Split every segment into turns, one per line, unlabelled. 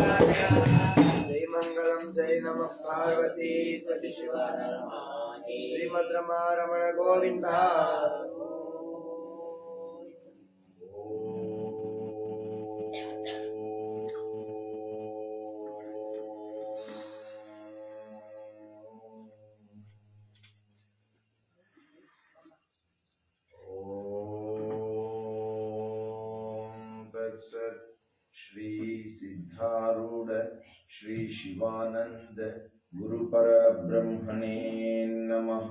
जय मंगलम जय नमः पार्वती सती श्रीमद् रमण गोविंद। श्री सिद्धारूढ़ श्री शिवानंद गुरुपर ब्रह्मणे नमः।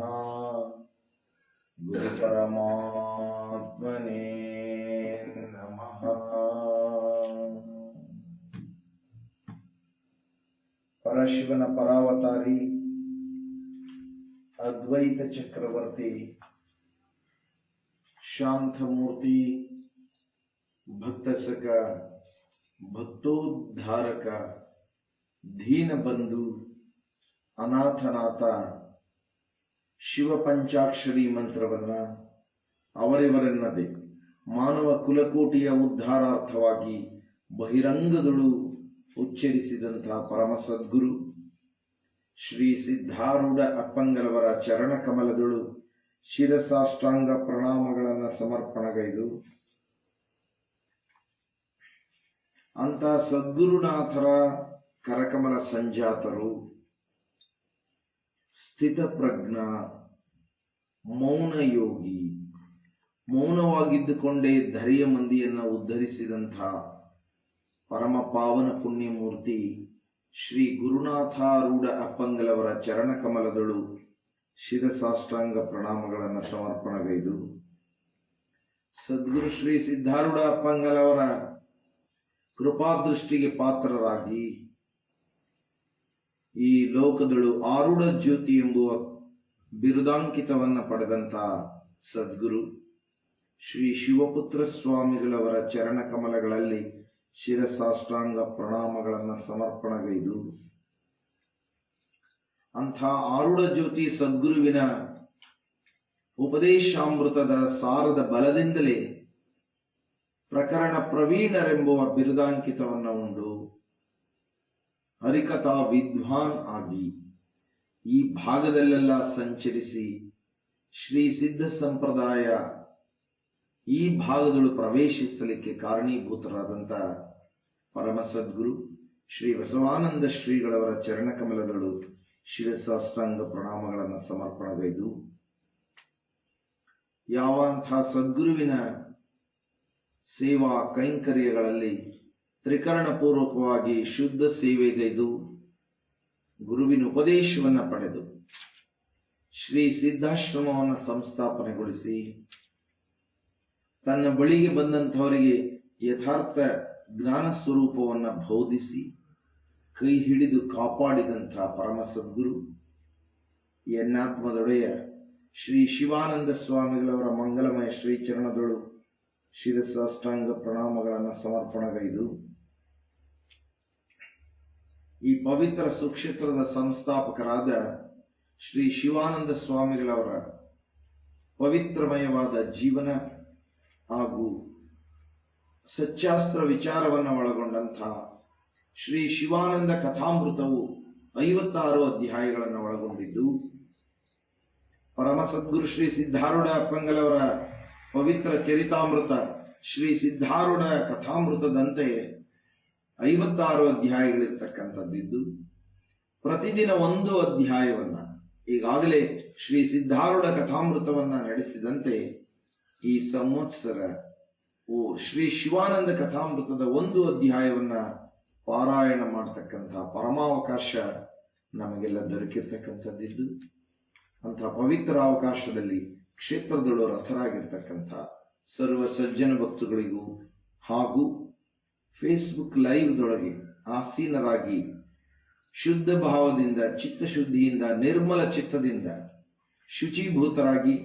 गुरु परमात्मने नमः। परशिवन परावतारी अद्वैत चक्रवर्ती शांतमूर्ति भक्त सखा भक्तोद्धारक दीन बंधु अनाथनाಥ ಶಿವ ಪಂಚಾಕ್ಷರಿ ಮಂತ್ರವನ್ನ ಅವರಿವರೆನ್ನದೆ ಮಾನವ ಕುಲಕೋಟಿಯ ಉದ್ಧಾರಾರ್ಥವಾಗಿ ಬಹಿರಂಗದಳು ಉಚ್ಚರಿಸಿದಂತಹ ಪರಮ ಸದ್ಗುರು ಶ್ರೀ ಸಿದ್ಧಾರೂಢ ಅಪ್ಪಂಗಲವರ ಚರಣ ಕಮಲದಳು ಶಿರಸಾಷ್ಟಾಂಗ ಪ್ರಣಾಮಗಳನ್ನು ಸಮರ್ಪಣಗೈದು ಅಂತ ಸದ್ಗುರುನಾಥರ ಕರಕಮಲ ಸಂಜಾತರು ಸ್ಥಿತಪ್ರಜ್ಞ ಮೌನ ಯೋಗಿ ಮೌನವಾಗಿದ್ದುಕೊಂಡೇ ಧರೆಯ ಮಂದಿಯನ್ನು ಉದ್ಧರಿಸಿದಂಥ ಪರಮ ಪಾವನ ಪುಣ್ಯಮೂರ್ತಿ ಶ್ರೀ ಗುರುನಾಥಾರೂಢ ಅಪ್ಪಂಗಲವರ ಚರಣಕಮಲದಳು ಶಿರಸಾಷ್ಟಾಂಗ ಪ್ರಣಾಮಗಳನ್ನು ಸಮರ್ಪಣಗೈದು ಸದ್ಗುರು ಶ್ರೀ ಸಿದ್ಧಾರೂಢ ಅಪ್ಪಂಗಲವರ ಕೃಪಾದೃಷ್ಟಿಗೆ ಪಾತ್ರರಾಗಿ ಈ ಲೋಕದಳು ಆರೂಢ ಜ್ಯೋತಿ ಎಂಬುವ ಬಿರುದಾಂಕಿತವನ್ನು ಪಡೆದಂತ ಸದ್ಗುರು ಶ್ರೀ ಶಿವಪುತ್ರ ಸ್ವಾಮಿಗಳವರ ಚರಣ ಕಮಲಗಳಲ್ಲಿ ಶಿರಸಾಷ್ಟಾಂಗ ಪ್ರಣಾಮಗಳನ್ನು ಸಮರ್ಪಣಗೈದು ಅಂಥ ಆರೂಢ ಜ್ಯೋತಿ ಸದ್ಗುರುವಿನ ಉಪದೇಶಾಮೃತದ ಸಾರದ ಬಲದಿಂದಲೇ ಪ್ರಕರಣ ಪ್ರವೀಣರೆಂಬುವ ಬಿರುದಾಂಕಿತವನ್ನು ಉಂಡು ಹರಿಕಥಾ ವಿದ್ವಾನ್ ಆಗಿ ಈ ಭಾಗದಲ್ಲೆಲ್ಲ ಸಂಚರಿಸಿ ಶ್ರೀ ಸಿದ್ಧ ಸಂಪ್ರದಾಯ ಈ ಭಾಗದಳು ಪ್ರವೇಶಿಸಲಿಕ್ಕೆ ಕಾರಣೀಭೂತರಾದಂಥ ಪರಮ ಸದ್ಗುರು ಶ್ರೀ ಬಸವಾನಂದ ಶ್ರೀಗಳವರ ಚರಣಕಮಲದಳು ಶಿರಸಾಷ್ಟಾಂಗ ಪ್ರಣಾಮಗಳನ್ನು ಸಮರ್ಪಣಗೈದು ಯಾವಂಥ ಸದ್ಗುರುವಿನ ಸೇವಾ ಕೈಂಕರ್ಯಗಳಲ್ಲಿ ತ್ರಿಕರಣಪೂರ್ವಕವಾಗಿ ಶುದ್ಧ ಸೇವೆಗೈದು ಗುರುವಿನ ಉಪದೇಶವನ್ನು ಪಡೆದು ಶ್ರೀ ಸಿದ್ಧಾಶ್ರಮವನ್ನು ಸಂಸ್ಥಾಪನೆಗೊಳಿಸಿ ತನ್ನ ಬಳಿಗೆ ಬಂದಂಥವರಿಗೆ ಯಥಾರ್ಥ ಜ್ಞಾನ ಸ್ವರೂಪವನ್ನು ಬೋಧಿಸಿ ಕೈ ಹಿಡಿದು ಕಾಪಾಡಿದಂಥ ಪರಮ ಸದ್ಗುರು ಎನ್ನಾತ್ಮದೊಡೆಯ ಶ್ರೀ ಶಿವಾನಂದ ಸ್ವಾಮಿಗಳವರ ಮಂಗಲಮಯ ಶ್ರೀಚರಣದಳು ಶಿರಸಾಷ್ಟಾಂಗ ಪ್ರಣಾಮಗಳನ್ನು ಸಮರ್ಪಣಗೈದು ಈ ಪವಿತ್ರ ಸುಕ್ಷೇತ್ರದ ಸಂಸ್ಥಾಪಕರಾದ ಶ್ರೀ ಶಿವಾನಂದ ಸ್ವಾಮಿಗಳವರ ಪವಿತ್ರಮಯವಾದ ಜೀವನ ಹಾಗೂ ಸಚ್ಚಾಸ್ತ್ರ ವಿಚಾರವನ್ನು ಒಳಗೊಂಡಂತಹ ಶ್ರೀ ಶಿವಾನಂದ ಕಥಾಮೃತವು 56 ಅಧ್ಯಾಯಗಳನ್ನು ಒಳಗೊಂಡಿದ್ದು ಪರಮ ಸದ್ಗುರು ಶ್ರೀ ಸಿದ್ಧಾರೂಢ ಅಪ್ಪಂಗಲವರ ಪವಿತ್ರ ಚರಿತಾಮೃತ ಶ್ರೀ ಸಿದ್ಧಾರೂಢ ಕಥಾಮೃತದಂತೆ 56 ಅಧ್ಯಾಯಗಳಿರ್ತಕ್ಕಂಥದ್ದಿದ್ದು ಪ್ರತಿದಿನ ಒಂದು ಅಧ್ಯಾಯವನ್ನು ಈಗಾಗಲೇ ಶ್ರೀ ಸಿದ್ಧಾರೂಢ ಕಥಾಮೃತವನ್ನು ನಡೆಸಿದಂತೆ ಈ ಸಂವತ್ಸರ ಶ್ರೀ ಶಿವಾನಂದ ಕಥಾಮೃತದ ಒಂದು ಅಧ್ಯಾಯವನ್ನು ಪಾರಾಯಣ ಮಾಡತಕ್ಕಂಥ ಪರಮಾವಕಾಶ ನಮಗೆಲ್ಲ ದೊರಕಿರ್ತಕ್ಕಂಥದ್ದಿದ್ದು ಅಂತಹ ಪವಿತ್ರ ಅವಕಾಶದಲ್ಲಿ ಕ್ಷೇತ್ರದಳು ರಥರಾಗಿರ್ತಕ್ಕಂಥ ಸರ್ವ ಸಜ್ಜನ ಭಕ್ತುಗಳಿಗೂ ಹಾಗೂ ಫೇಸ್ಬುಕ್ ಲೈವ್ದೊಳಗೆ ಆಸೀನರಾಗಿ ಶುದ್ಧ ಭಾವದಿಂದ ಚಿತ್ತಶುದ್ಧಿಯಿಂದ ನಿರ್ಮಲ ಚಿತ್ತದಿಂದ ಶುಚೀಭೂತರಾಗಿ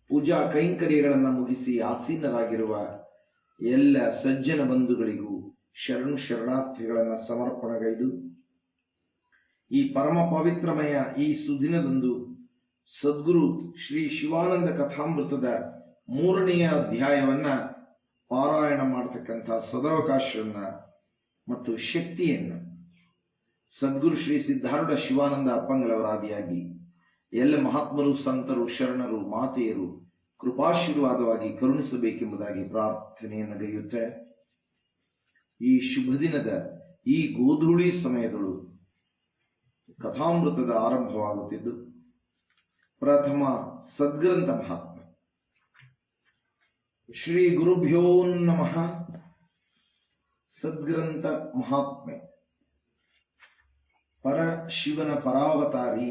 ಪೂಜಾ ಕೈಂಕರ್ಯಗಳನ್ನು ಮುಗಿಸಿ ಆಸೀನರಾಗಿರುವ ಎಲ್ಲ ಸಜ್ಜನ ಬಂಧುಗಳಿಗೂ ಶರಣಾರ್ಥಿಗಳನ್ನು ಸಮರ್ಪಣಗೈದು ಈ ಪರಮ ಪವಿತ್ರಮಯ ಈ ಸುದಿನದಂದು ಸದ್ಗುರು ಶ್ರೀ ಶಿವಾನಂದ ಕಥಾಮೃತದ 3ನೆಯ ಅಧ್ಯಾಯವನ್ನ ಪಾರಾಯಣ ಮಾಡತಕ್ಕಂಥ ಸದಾವಕಾಶವನ್ನ ಮತ್ತು ಶಕ್ತಿಯನ್ನು ಸದ್ಗುರು ಶ್ರೀ ಸಿದ್ಧಾರೂಢ ಶಿವಾನಂದ ಅಪ್ಪಂಗಳವರಾದಿಯಾಗಿ ಎಲ್ಲ ಮಹಾತ್ಮರು, ಸಂತರು, ಶರಣರು, ಮಾತೆಯರು ಕೃಪಾಶೀರ್ವಾದವಾಗಿ ಕರುಣಿಸಬೇಕೆಂಬುದಾಗಿ ಪ್ರಾರ್ಥನೆಯನ್ನು ಗೈಯುತ್ತೆ ಈ ಶುಭ ದಿನದ ಈ ಗೋಧೂಳಿ ಸಮಯದಳು ಕಥಾಮೃತದ ಆರಂಭವಾಗುತ್ತಿದ್ದು ಪ್ರಥಮ ಸದ್ಗ್ರಂಥ ಮಹಾತ್ಮ. ಶ್ರೀ ಗುರುಭ್ಯೋ ನಮಃ. ಸದ್ಗ್ರಂಥ ಮಹಾತ್ಮೆ ಪರ ಶಿವನ ಪರಾವತಾರಿ,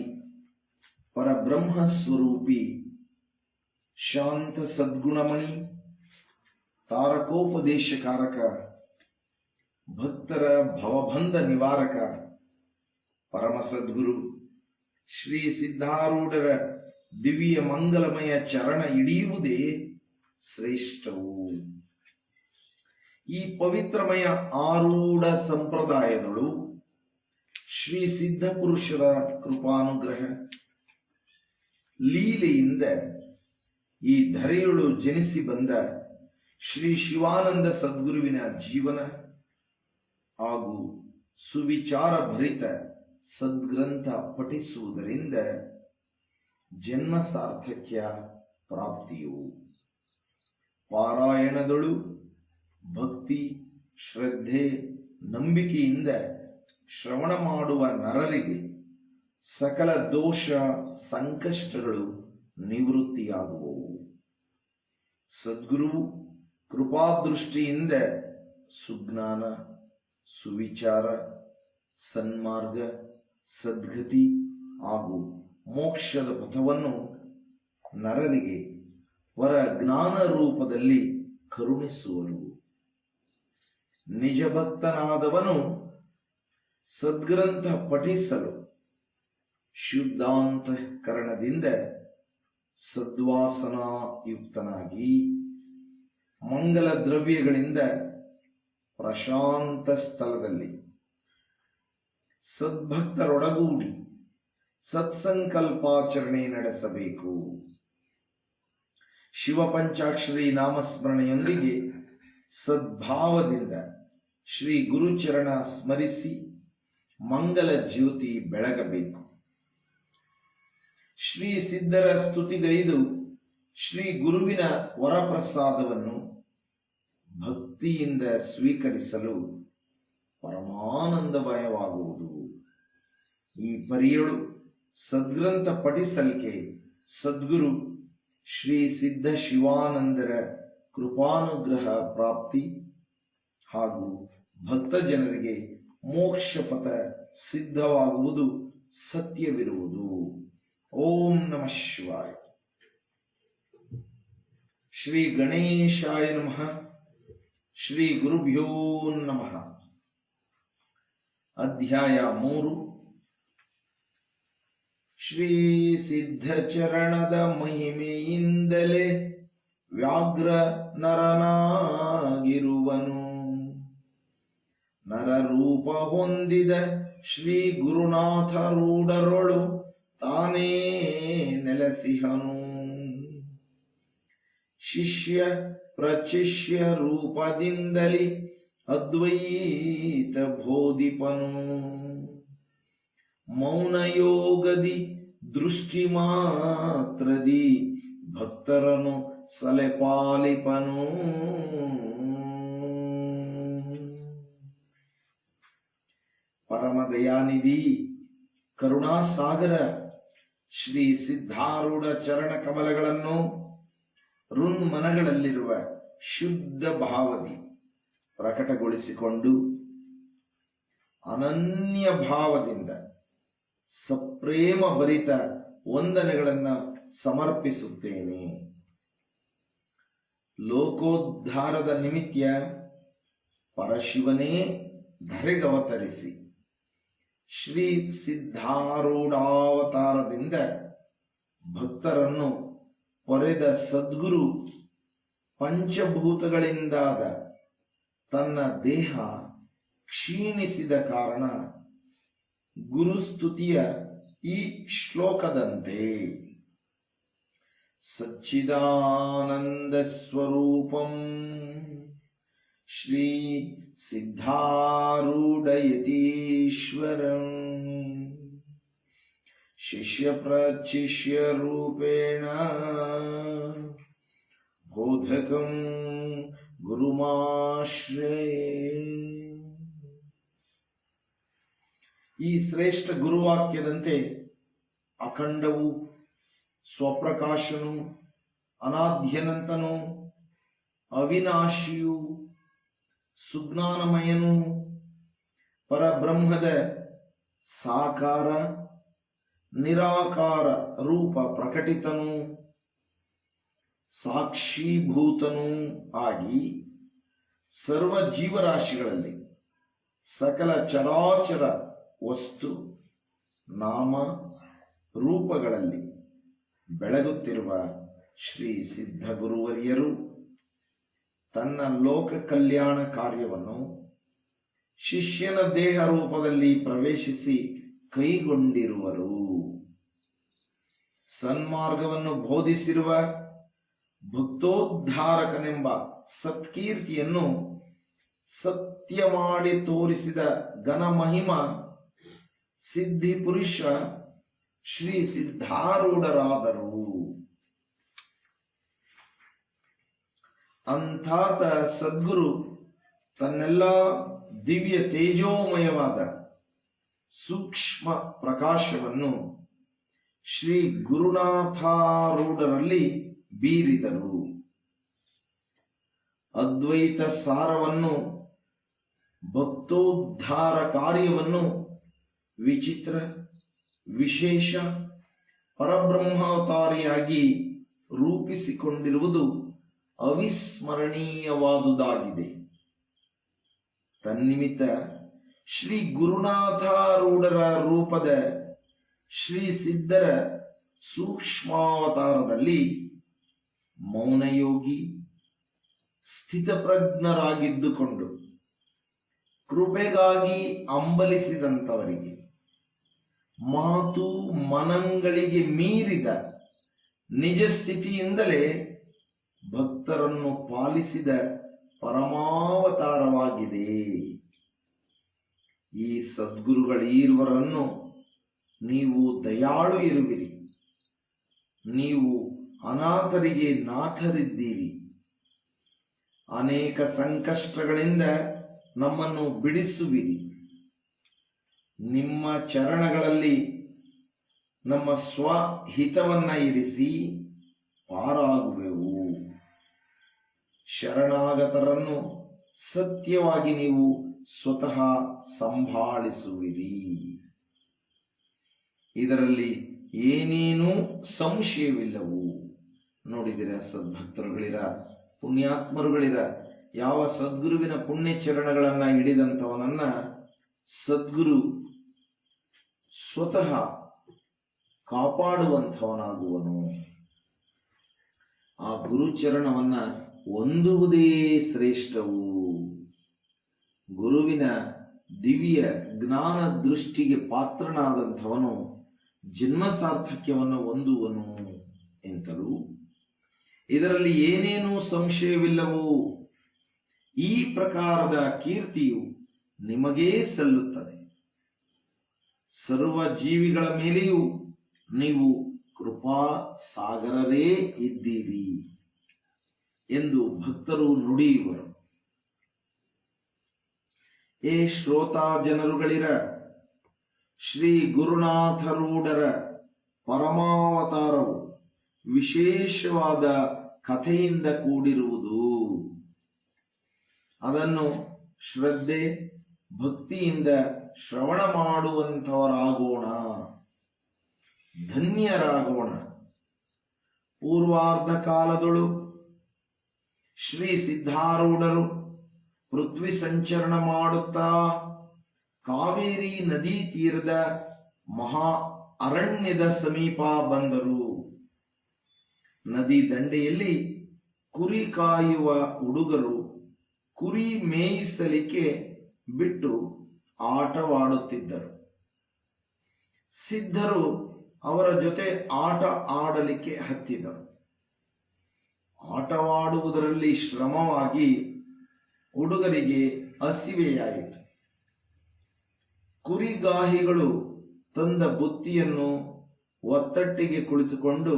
ಪರಬ್ರಹ್ಮ ಸ್ವರೂಪಿ, ಶಾಂತ ಸದ್ಗುಣಮಣಿ, ತಾರಕೋಪದೇಶಕಾರಕ, ಭಕ್ತರ ಭವಬಂಧ ನಿವಾರಕ, ಪರಮ ಸದ್ಗುರು ಶ್ರೀ ಸಿದ್ಧಾರೂಢರ ದಿವ್ಯ ಮಂಗಲಮಯ ಚರಣ ಹಿಡಿಯುವುದೇ ಶ್ರೇಷ್ಠವು. ಈ ಪವಿತ್ರಮಯ ಆರೂಢ ಸಂಪ್ರದಾಯದಳು ಶ್ರೀ ಸಿದ್ಧ ಪುರುಷರ ಕೃಪಾನುಗ್ರಹ ಲೀಲೆಯಿಂದ ಈ ಧರೆಯೊಳು ಜನಿಸಿ ಬಂದ ಶ್ರೀ ಶಿವಾನಂದ ಸದ್ಗುರುವಿನ ಜೀವನ ಹಾಗೂ ಸುವಿಚಾರ ಭರಿತ ಸದ್ಗ್ರಂಥ ಪಠಿಸುವುದರಿಂದ ಜನ್ಮ ಸಾರ್ಥಕ್ಯ ಪ್ರಾಪ್ತಿಯು. ಪಾರಾಯಣದಳು ಭಕ್ತಿ, ಶ್ರದ್ಧೆ, ನಂಬಿಕೆಯಿಂದ ಶ್ರವಣ ಮಾಡುವ ನರರಿಗೆ ಸಕಲ ದೋಷ ಸಂಕಷ್ಟಗಳು ನಿವೃತ್ತಿಯಾಗುವವು. ಸದ್ಗುರು ಕೃಪಾದೃಷ್ಟಿಯಿಂದ ಸುಜ್ಞಾನ, ಸುವಿಚಾರ, ಸನ್ಮಾರ್ಗ, ಸದ್ಗತಿ ಹಾಗೂ ಮೋಕ್ಷದ ಪಥವನ್ನು ನರರಿಗೆ ವರ ಜ್ಞಾನ ರೂಪದಲ್ಲಿ ಕರುಣಿಸುವರು. ನಿಜ ಭಕ್ತನಾದವನು ಸದ್ಗ್ರಂಥ ಪಠಿಸಲು ಶುದ್ಧಾಂತಃಕರಣದಿಂದ ಸದ್ವಾಸನಾಯುಕ್ತನಾಗಿ ಮಂಗಲ ದ್ರವ್ಯಗಳಿಂದ ಪ್ರಶಾಂತ ಸ್ಥಳದಲ್ಲಿ ಸದ್ಭಕ್ತರೊಡಗೂಡಿ ಸತ್ಸಂಕಲ್ಪಾಚರಣೆ ನಡೆಸಬೇಕು. ಶಿವಪಂಚಾಕ್ಷರಿ ನಾಮಸ್ಮರಣೆಯೊಂದಿಗೆ ಸದ್ಭಾವದಿಂದ ಶ್ರೀ ಗುರುಚರಣ ಸ್ಮರಿಸಿ ಮಂಗಲ ಜ್ಯೋತಿ ಬೆಳಗಬೇಕು. ಶ್ರೀ ಸಿದ್ಧರ ಸ್ತುತಿಗೈದು ಶ್ರೀ ಗುರುವಿನ ವರಪ್ರಸಾದವನ್ನು ಭಕ್ತಿಯಿಂದ ಸ್ವೀಕರಿಸಲು ಪರಮಾನಂದಮಯವಾಗುವುದು. ಈ ಪರಿಯಳು ಸದ್ಗ್ರಂಥ ಪಠಿಸಲಿಕ್ಕೆ ಸದ್ಗುರು ಶ್ರೀ ಸಿದ್ಧ ಶಿವಾನಂದರ ಕೃಪಾನುಗ್ರಹ ಪ್ರಾಪ್ತಿ ಹಾಗೂ ಭಕ್ತ ಜನರಿಗೆ ಮೋಕ್ಷ ಪಥ ಸಿದ್ಧವಾಗುವುದು ಸತ್ಯವಿರುವುದು. ಓಂ ನಮಃ ಶಿವಾಯ. ಶ್ರೀ ಗಣೇಶಾಯ ನಮಃ. ಶ್ರೀ ಗುರುಭ್ಯೋ ನಮಃ. ಅಧ್ಯಾಯ 3. ಶ್ರೀ ಸಿದ್ಧ ಚರಣದ ಮಹಿಮೆಯಿಂದಲೇ ವ್ಯಾಘ್ರ ನರನಾಗಿರುವನು. ನರರೂಪ ಹೊಂದಿದ ಶ್ರೀ ಗುರುನಾಥ ರೂಢರೊಳು ತಾನೇ ನೆಲೆಸಿಹನು. ಶಿಷ್ಯ ಪ್ರಚಿಷ್ಯ ರೂಪದಿಂದಲೇ ಅದ್ವೈತ ಬೋಧಿಪನು. ಮೌನಯೋಗದಿ ದೃಷ್ಟಿ ಮಾತ್ರದಿ ಭಕ್ತರನು ಸಲೆಪಾಲಿಪನು. ಪರಮದಯಾನಿಧಿ ಕರುಣಾಸಾಗರ ಶ್ರೀ ಸಿದ್ಧಾರೂಢ ಚರಣ ಕಮಲಗಳನ್ನು ಋನ್ಮನಗಳಲ್ಲಿರುವ ಶುದ್ಧ ಭಾವದಿ ಪ್ರಕಟಗೊಳಿಸಿಕೊಂಡು ಅನನ್ಯ ಭಾವದಿಂದ ಸಪ್ರೇಮ ಭರಿತ ವಂದನೆಗಳನ್ನು ಸಮರ್ಪಿಸುತ್ತೇನೆ. ಲೋಕೋದ್ಧಾರದ ನಿಮಿತ್ತ ಪರಶಿವನೇ ಧರೆಗವತರಿಸಿ ಶ್ರೀ ಸಿದ್ಧಾರೂಢಾವತಾರದಿಂದ ಭಕ್ತರನ್ನು ಪೊರೆದ ಸದ್ಗುರು ಪಂಚಭೂತಗಳಿಂದಾದ ತನ್ನ ದೇಹ ಕ್ಷೀಣಿಸಿದ ಕಾರಣ ಗುರುಸ್ತುತಿಯ ಈ ಶ್ಲೋಕದಂತೆ ಸಚ್ಚಿದಾನಂದ ಸ್ವರೂಪಂ ಶ್ರೀ ಸಿದ್ಧಾರೂಢಯತೀಶ್ವರಂ ಶಿಷ್ಯ ಪ್ರಚಿಷ್ಯ ರೂಪೇಣ ಬೋಧಕಂ ಗುರುಮಾಶ್ರಯೇ. ಈ ಶ್ರೇಷ್ಠ ಗುರುವಾಕ್ಯದಂತೆ ಅಖಂಡವು, ಸ್ವಪ್ರಕಾಶನು, ಅನಾದ್ಯನಂತನು, ಅವಿನಾಶಿಯು, ಸುಜ್ಞಾನಮಯನು, ಪರಬ್ರಹ್ಮದ ಸಾಕಾರ ನಿರಾಕಾರ ರೂಪ ಪ್ರಕಟಿತನು, ಸಾಕ್ಷೀಭೂತನೂ ಆಗಿ ಸರ್ವ ಜೀವರಾಶಿಗಳಲ್ಲಿ ಸಕಲ ಚರಾಚರ ವಸ್ತು ನಾಮ ರೂಪಗಳಲ್ಲಿ ಬೆಳಗುತ್ತಿರುವ ಶ್ರೀ ಸಿದ್ಧಗುರುವರ್ಯರು ತನ್ನ ಲೋಕ ಕಲ್ಯಾಣ ಕಾರ್ಯವನ್ನು ಶಿಷ್ಯನ ದೇಹ ರೂಪದಲ್ಲಿ ಪ್ರವೇಶಿಸಿ ಕೈಗೊಂಡಿರುವರು. ಸನ್ಮಾರ್ಗವನ್ನು ಬೋಧಿಸಿರುವ ಭಕ್ತೋದ್ಧಾರಕನೆಂಬ ಸತ್ಕೀರ್ತಿಯನ್ನು ಸತ್ಯ ಮಾಡಿ ತೋರಿಸಿದ ಘನಮಹಿಮ ಸಿದ್ಧಿಪುರುಷ ಶ್ರೀ ಸಿದ್ಧಾರೂಢರಾದರು. ಅಂಥಾತ ಸದ್ಗುರು ತನ್ನೆಲ್ಲ ದಿವ್ಯ ತೇಜೋಮಯವಾದ ಸೂಕ್ಷ್ಮ ಪ್ರಕಾಶವನ್ನು ಶ್ರೀ ಗುರುನಾಥಾರೂಢರಲ್ಲಿ ಬೀರಿದರು. ಅದ್ವೈತ ಸಾರವನ್ನು, ಭಕ್ತೋದ್ಧಾರ ಕಾರ್ಯವನ್ನು ವಿಚಿತ್ರ ವಿಶೇಷ ಪರಬ್ರಹ್ಮಾವತಾರಿಯಾಗಿ ರೂಪಿಸಿಕೊಂಡಿರುವುದು ಅವಿಸ್ಮರಣೀಯವಾದುದಾಗಿದೆ. ತನ್ನಿಮಿತ್ತ ಶ್ರೀ ಗುರುನಾಥಾರೂಢರ ರೂಪದ ಶ್ರೀ ಸಿದ್ಧರ ಸೂಕ್ಷ್ಮಾವತಾರದಲ್ಲಿ ಮೌನಯೋಗಿ ಸ್ಥಿತಪ್ರಜ್ಞರಾಗಿದ್ದುಕೊಂಡು ಕೃಪೆಗಾಗಿ ಅಂಬಲಿಸಿದಂಥವರಿಗೆ ಮಾತು ಮನಗಳಿಗೆ ಮೀರಿದ ನಿಜ ಸ್ಥಿತಿಯಿಂದಲೇ ಭಕ್ತರನ್ನು ಪಾಲಿಸಿದ ಪರಮಾವತಾರವಾಗಿದೆ. ಈ ಸದ್ಗುರುಗಳೀರ್ವರನ್ನು ನೀವು ದಯಾಳು ಇರುವಿರಿ, ನೀವು ಅನಾಥರಿಗೆ ನಾಥರಿದ್ದೀರಿ, ಅನೇಕ ಸಂಕಷ್ಟಗಳಿಂದ ನಮ್ಮನ್ನು ಬಿಡಿಸುವಿರಿ. ನಿಮ್ಮ ಚರಣಗಳಲ್ಲಿ ನಮ್ಮ ಸ್ವಹಿತವನ್ನ ಇರಿಸಿ ಪಾರಾಗುವೆವು. ಶರಣಾಗತರನ್ನು ಸತ್ಯವಾಗಿ ನೀವು ಸ್ವತಃ ಸಂಭಾಳಿಸುವಿರಿ. ಇದರಲ್ಲಿ ಏನೇನೂ ಸಂಶಯವಿಲ್ಲವು. ನೋಡಿದಿರ ಸದ್ಭಕ್ತರುಗಳಿರ, ಪುಣ್ಯಾತ್ಮರುಗಳಿರ, ಯಾವ ಸದ್ಗುರುವಿನ ಪುಣ್ಯ ಚರಣಗಳನ್ನ ಹಿಡಿದಂಥವನನ್ನ ಸದ್ಗುರು ಸ್ವತಃ ಕಾಪಾಡುವಂಥವನಾಗುವನು. ಆ ಗುರುಚರಣವನ್ನ ಹೊಂದುವುದೇ ಶ್ರೇಷ್ಠವು. ಗುರುವಿನ ದಿವ್ಯ ಜ್ಞಾನ ದೃಷ್ಟಿಗೆ ಪಾತ್ರನಾದಂಥವನು ಜನ್ಮ ಸಾರ್ಥಕ್ಯವನ್ನು ಹೊಂದುವನು ಎಂತಲೂ ಇದರಲ್ಲಿ ಏನೇನೂ ಸಂಶಯವಿಲ್ಲವೋ. ಈ ಪ್ರಕಾರದ ಕೀರ್ತಿಯು ನಿಮಗೇ ಸಲ್ಲುತ್ತದೆ. ಸರ್ವ ಜೀವಿಗಳ ಮೇಲೆಯೂ ನೀವು ಕೃಪಾ ಸಾಗರರೇ ಇದ್ದೀರಿ ಎಂದು ಭಕ್ತರು ನುಡಿಯುವರು. ಏ ಶ್ರೋತಾ ಜನರುಗಳಿರ, ಶ್ರೀ ಗುರುನಾಥರೂಢರ ಪರಮಾವತಾರವು ವಿಶೇಷವಾದ ಕಥೆಯಿಂದ ಕೂಡಿರುವುದು. ಅದನ್ನು ಶ್ರದ್ಧೆ ಭಕ್ತಿಯಿಂದ ಶ್ರವಣ ಮಾಡುವಂಥವರಾಗೋಣ, ಧನ್ಯರಾಗೋಣ. ಪೂರ್ವಾರ್ಧ ಕಾಲದೊಳು ಶ್ರೀ ಸಿದ್ಧಾರೂಢರು ಪೃಥ್ವಿ ಸಂಚರಣ ಮಾಡುತ್ತಾ ಕಾವೇರಿ ನದಿ ತೀರದ ಮಹಾ ಅರಣ್ಯದ ಸಮೀಪ ಬಂದರು. ನದಿ ದಂಡೆಯಲ್ಲಿ ಕುರಿ ಕಾಯುವ ಹುಡುಗರು ಕುರಿ ಮೇಯಿಸಲಿಕ್ಕೆ ಬಿಟ್ಟು ಆಟವಾಡುತ್ತಿದ್ದರು. ಸಿದ್ಧರು ಅವರ ಜೊತೆ ಆಟ ಆಡಲಿಕ್ಕೆ ಹತ್ತಿದರು. ಆಟವಾಡುವುದರಲ್ಲಿ ಶ್ರಮವಾಗಿ ಹುಡುಗರಿಗೆ ಹಸಿವೆಯಾಯಿತು. ಕುರಿಗಾಹಿಗಳು ತಂದ ಬುತ್ತಿಯನ್ನು ಒತ್ತಟ್ಟಿಗೆ ಕುಳಿತುಕೊಂಡು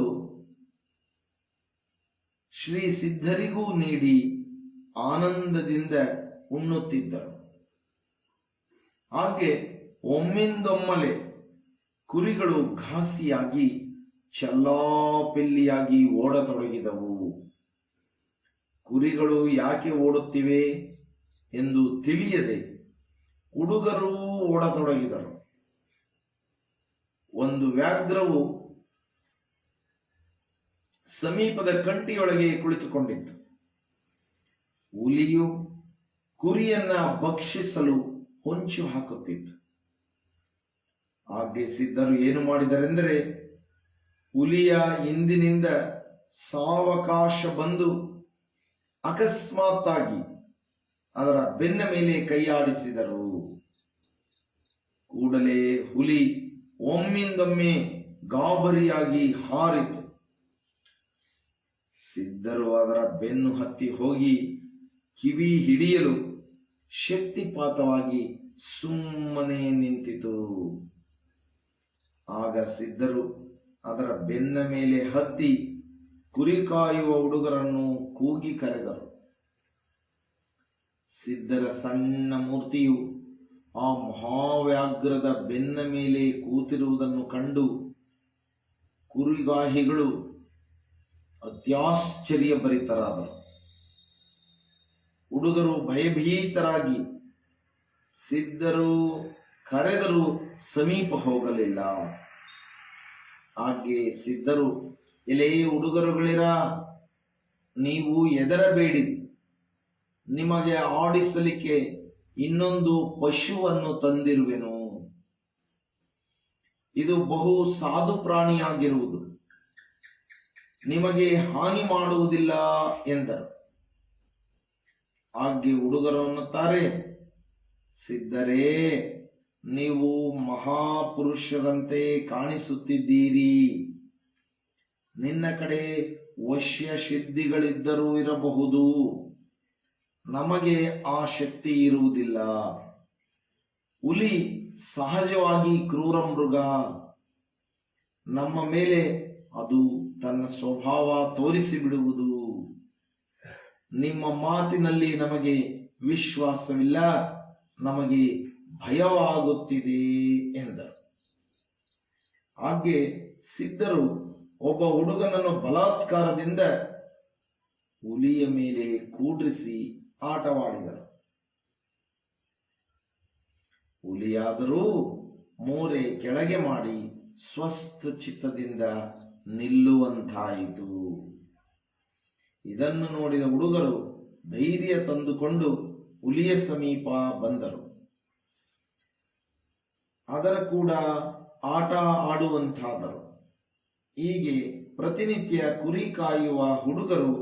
ಶ್ರೀ ಸಿದ್ಧರಿಗೂ ನೀಡಿ ಆನಂದದಿಂದ ಉಣ್ಣುತ್ತಿದ್ದರು. ಹಾಗೆ ಒಮ್ಮಿಂದೊಮ್ಮಲೆ ಕುರಿಗಳು ಘಾಸಿಯಾಗಿ ಚಲ್ಲಾಪಿಲ್ಲಿಯಾಗಿ ಓಡತೊಡಗಿದವು. ಕುರಿಗಳು ಯಾಕೆ ಓಡುತ್ತಿವೆ ಎಂದು ತಿಳಿಯದೆ ಹುಡುಗರೂ ಓಡತೊಡಗಿದರು. ಒಂದು ವ್ಯಾಘ್ರವು ಸಮೀಪದ ಕಂಟಿಯೊಳಗೆ ಕುಳಿತುಕೊಂಡಿತ್ತು. ಹುಲಿಯು ಕುರಿಯನ್ನ ಭಕ್ಷಿಸಲು ಹೊಂಚು ಹಾಕುತ್ತಿತ್ತು. ಹಾಗೆ ಸಿದ್ಧರು ಏನು ಮಾಡಿದರೆಂದರೆ, ಹುಲಿಯ ಹಿಂದಿನಿಂದ ಸಾವಕಾಶ ಬಂದು ಅಕಸ್ಮಾತ್ತಾಗಿ ಅದರ ಬೆನ್ನ ಮೇಲೆ ಕೈಯಾಡಿಸಿದರು. ಕೂಡಲೇ ಹುಲಿ ಒಮ್ಮಿಂದೊಮ್ಮೆ ಗಾಬರಿಯಾಗಿ ಹಾರಿತು. ಸಿದ್ಧರು ಅದರ ಬೆನ್ನು ಹತ್ತಿ ಹೋಗಿ ಕಿವಿ ಹಿಡಿಯಲು ಶಕ್ತಿಪಾತವಾಗಿ ಸುಮ್ಮನೆ ನಿಂತಿತು. ಆಗ ಸಿದ್ಧರು ಅದರ ಬೆನ್ನ ಮೇಲೆ ಹತ್ತಿ ಕುರಿ ಕಾಯುವ ಹುಡುಗರನ್ನು ಕೂಗಿ ಕರೆದರು. ಸಿದ್ಧರ ಸಣ್ಣ ಮೂರ್ತಿಯು ಆ ಮಹಾವ್ಯಾಘ್ರದ ಬೆನ್ನ ಮೇಲೆ ಕೂತಿರುವುದನ್ನು ಕಂಡು ಕುರಿಗಾಹಿಗಳು ಅತ್ಯಾಶ್ಚರ್ಯಭರಿತರಾದರು. ಹುಡುಗರು ಭಯಭೀತರಾಗಿ ಸಿದ್ಧರು ಕರೆದರೂ ಸಮೀಪ ಹೋಗಲಿಲ್ಲ. ಹಾಗೆ ಸಿದ್ಧರು, ಎಲೇ ಹುಡುಗರುಗಳಿರ, ನೀವು ಹೆದರಬೇಡಿ, ನಿಮಗೆ ಆಡಿಸಲಿಕ್ಕೆ ಇನ್ನೊಂದು ಪಶುವನ್ನು ತಂದಿರುವೆನು. ಇದು ಬಹು ಸಾಧು ಪ್ರಾಣಿಯಾಗಿರುವುದು, ನಿಮಗೆ ಹಾನಿ ಮಾಡುವುದಿಲ್ಲ ಎಂದರು. ಹಾಗೆ ಹುಡುಗರು ಅನ್ನುತ್ತಾರೆ, ಸಿದ್ಧರೇ, ನೀವು ಮಹಾಪುರುಷರಂತೆ ಕಾಣಿಸುತ್ತಿದ್ದೀರಿ. ನಿನ್ನ ಕಡೆ ವಶ್ಯ ಸಿದ್ಧಿಗಳಿದ್ದರೂ ಇರಬಹುದು, ನಮಗೆ ಆ ಶಕ್ತಿ ಇರುವುದಿಲ್ಲ. ಹುಲಿ ಸಹಜವಾಗಿ ಕ್ರೂರ ಮೃಗ. ನಮ್ಮ ಮೇಲೆ ಅದು ತನ್ನ ಸ್ವಭಾವ ತೋರಿಸಿ ಬಿಡುವುದು. ನಿಮ್ಮ ಮಾತಿನಲ್ಲಿ ನಮಗೆ ವಿಶ್ವಾಸವಿಲ್ಲ, ನಮಗೆ ಭಯವಾಗುತ್ತಿದೆ ಎಂದರು. ಹಾಗೆ ಸಿದ್ಧರು ಒಬ್ಬ ಹುಡುಗನನ್ನು ಬಲಾತ್ಕಾರದಿಂದ ಹುಲಿಯ ಮೇಲೆ ಕೂಡಿಸಿ ಆಟವಾಡಿದರು. ಹುಲಿಯಾದರೂ ಮೋರೆ ಕೆಳಗೆ ಮಾಡಿ ಸ್ವಸ್ಥ ಚಿತ್ತದಿಂದ ನಿಲ್ಲುವಂತಾಯಿತು. ಇದನ್ನು ನೋಡಿದ ಹುಡುಗರು ಧೈರ್ಯ ತಂದುಕೊಂಡು ಹುಲಿಯ ಸಮೀಪ ಬಂದರು. ಅದರ ಕೂಡ ಆಟ ಆಡುವಂತಾದರು. ಹೀಗೆ ಪ್ರತಿನಿತ್ಯ ಕುರಿ ಕಾಯುವ ಹುಡುಗರು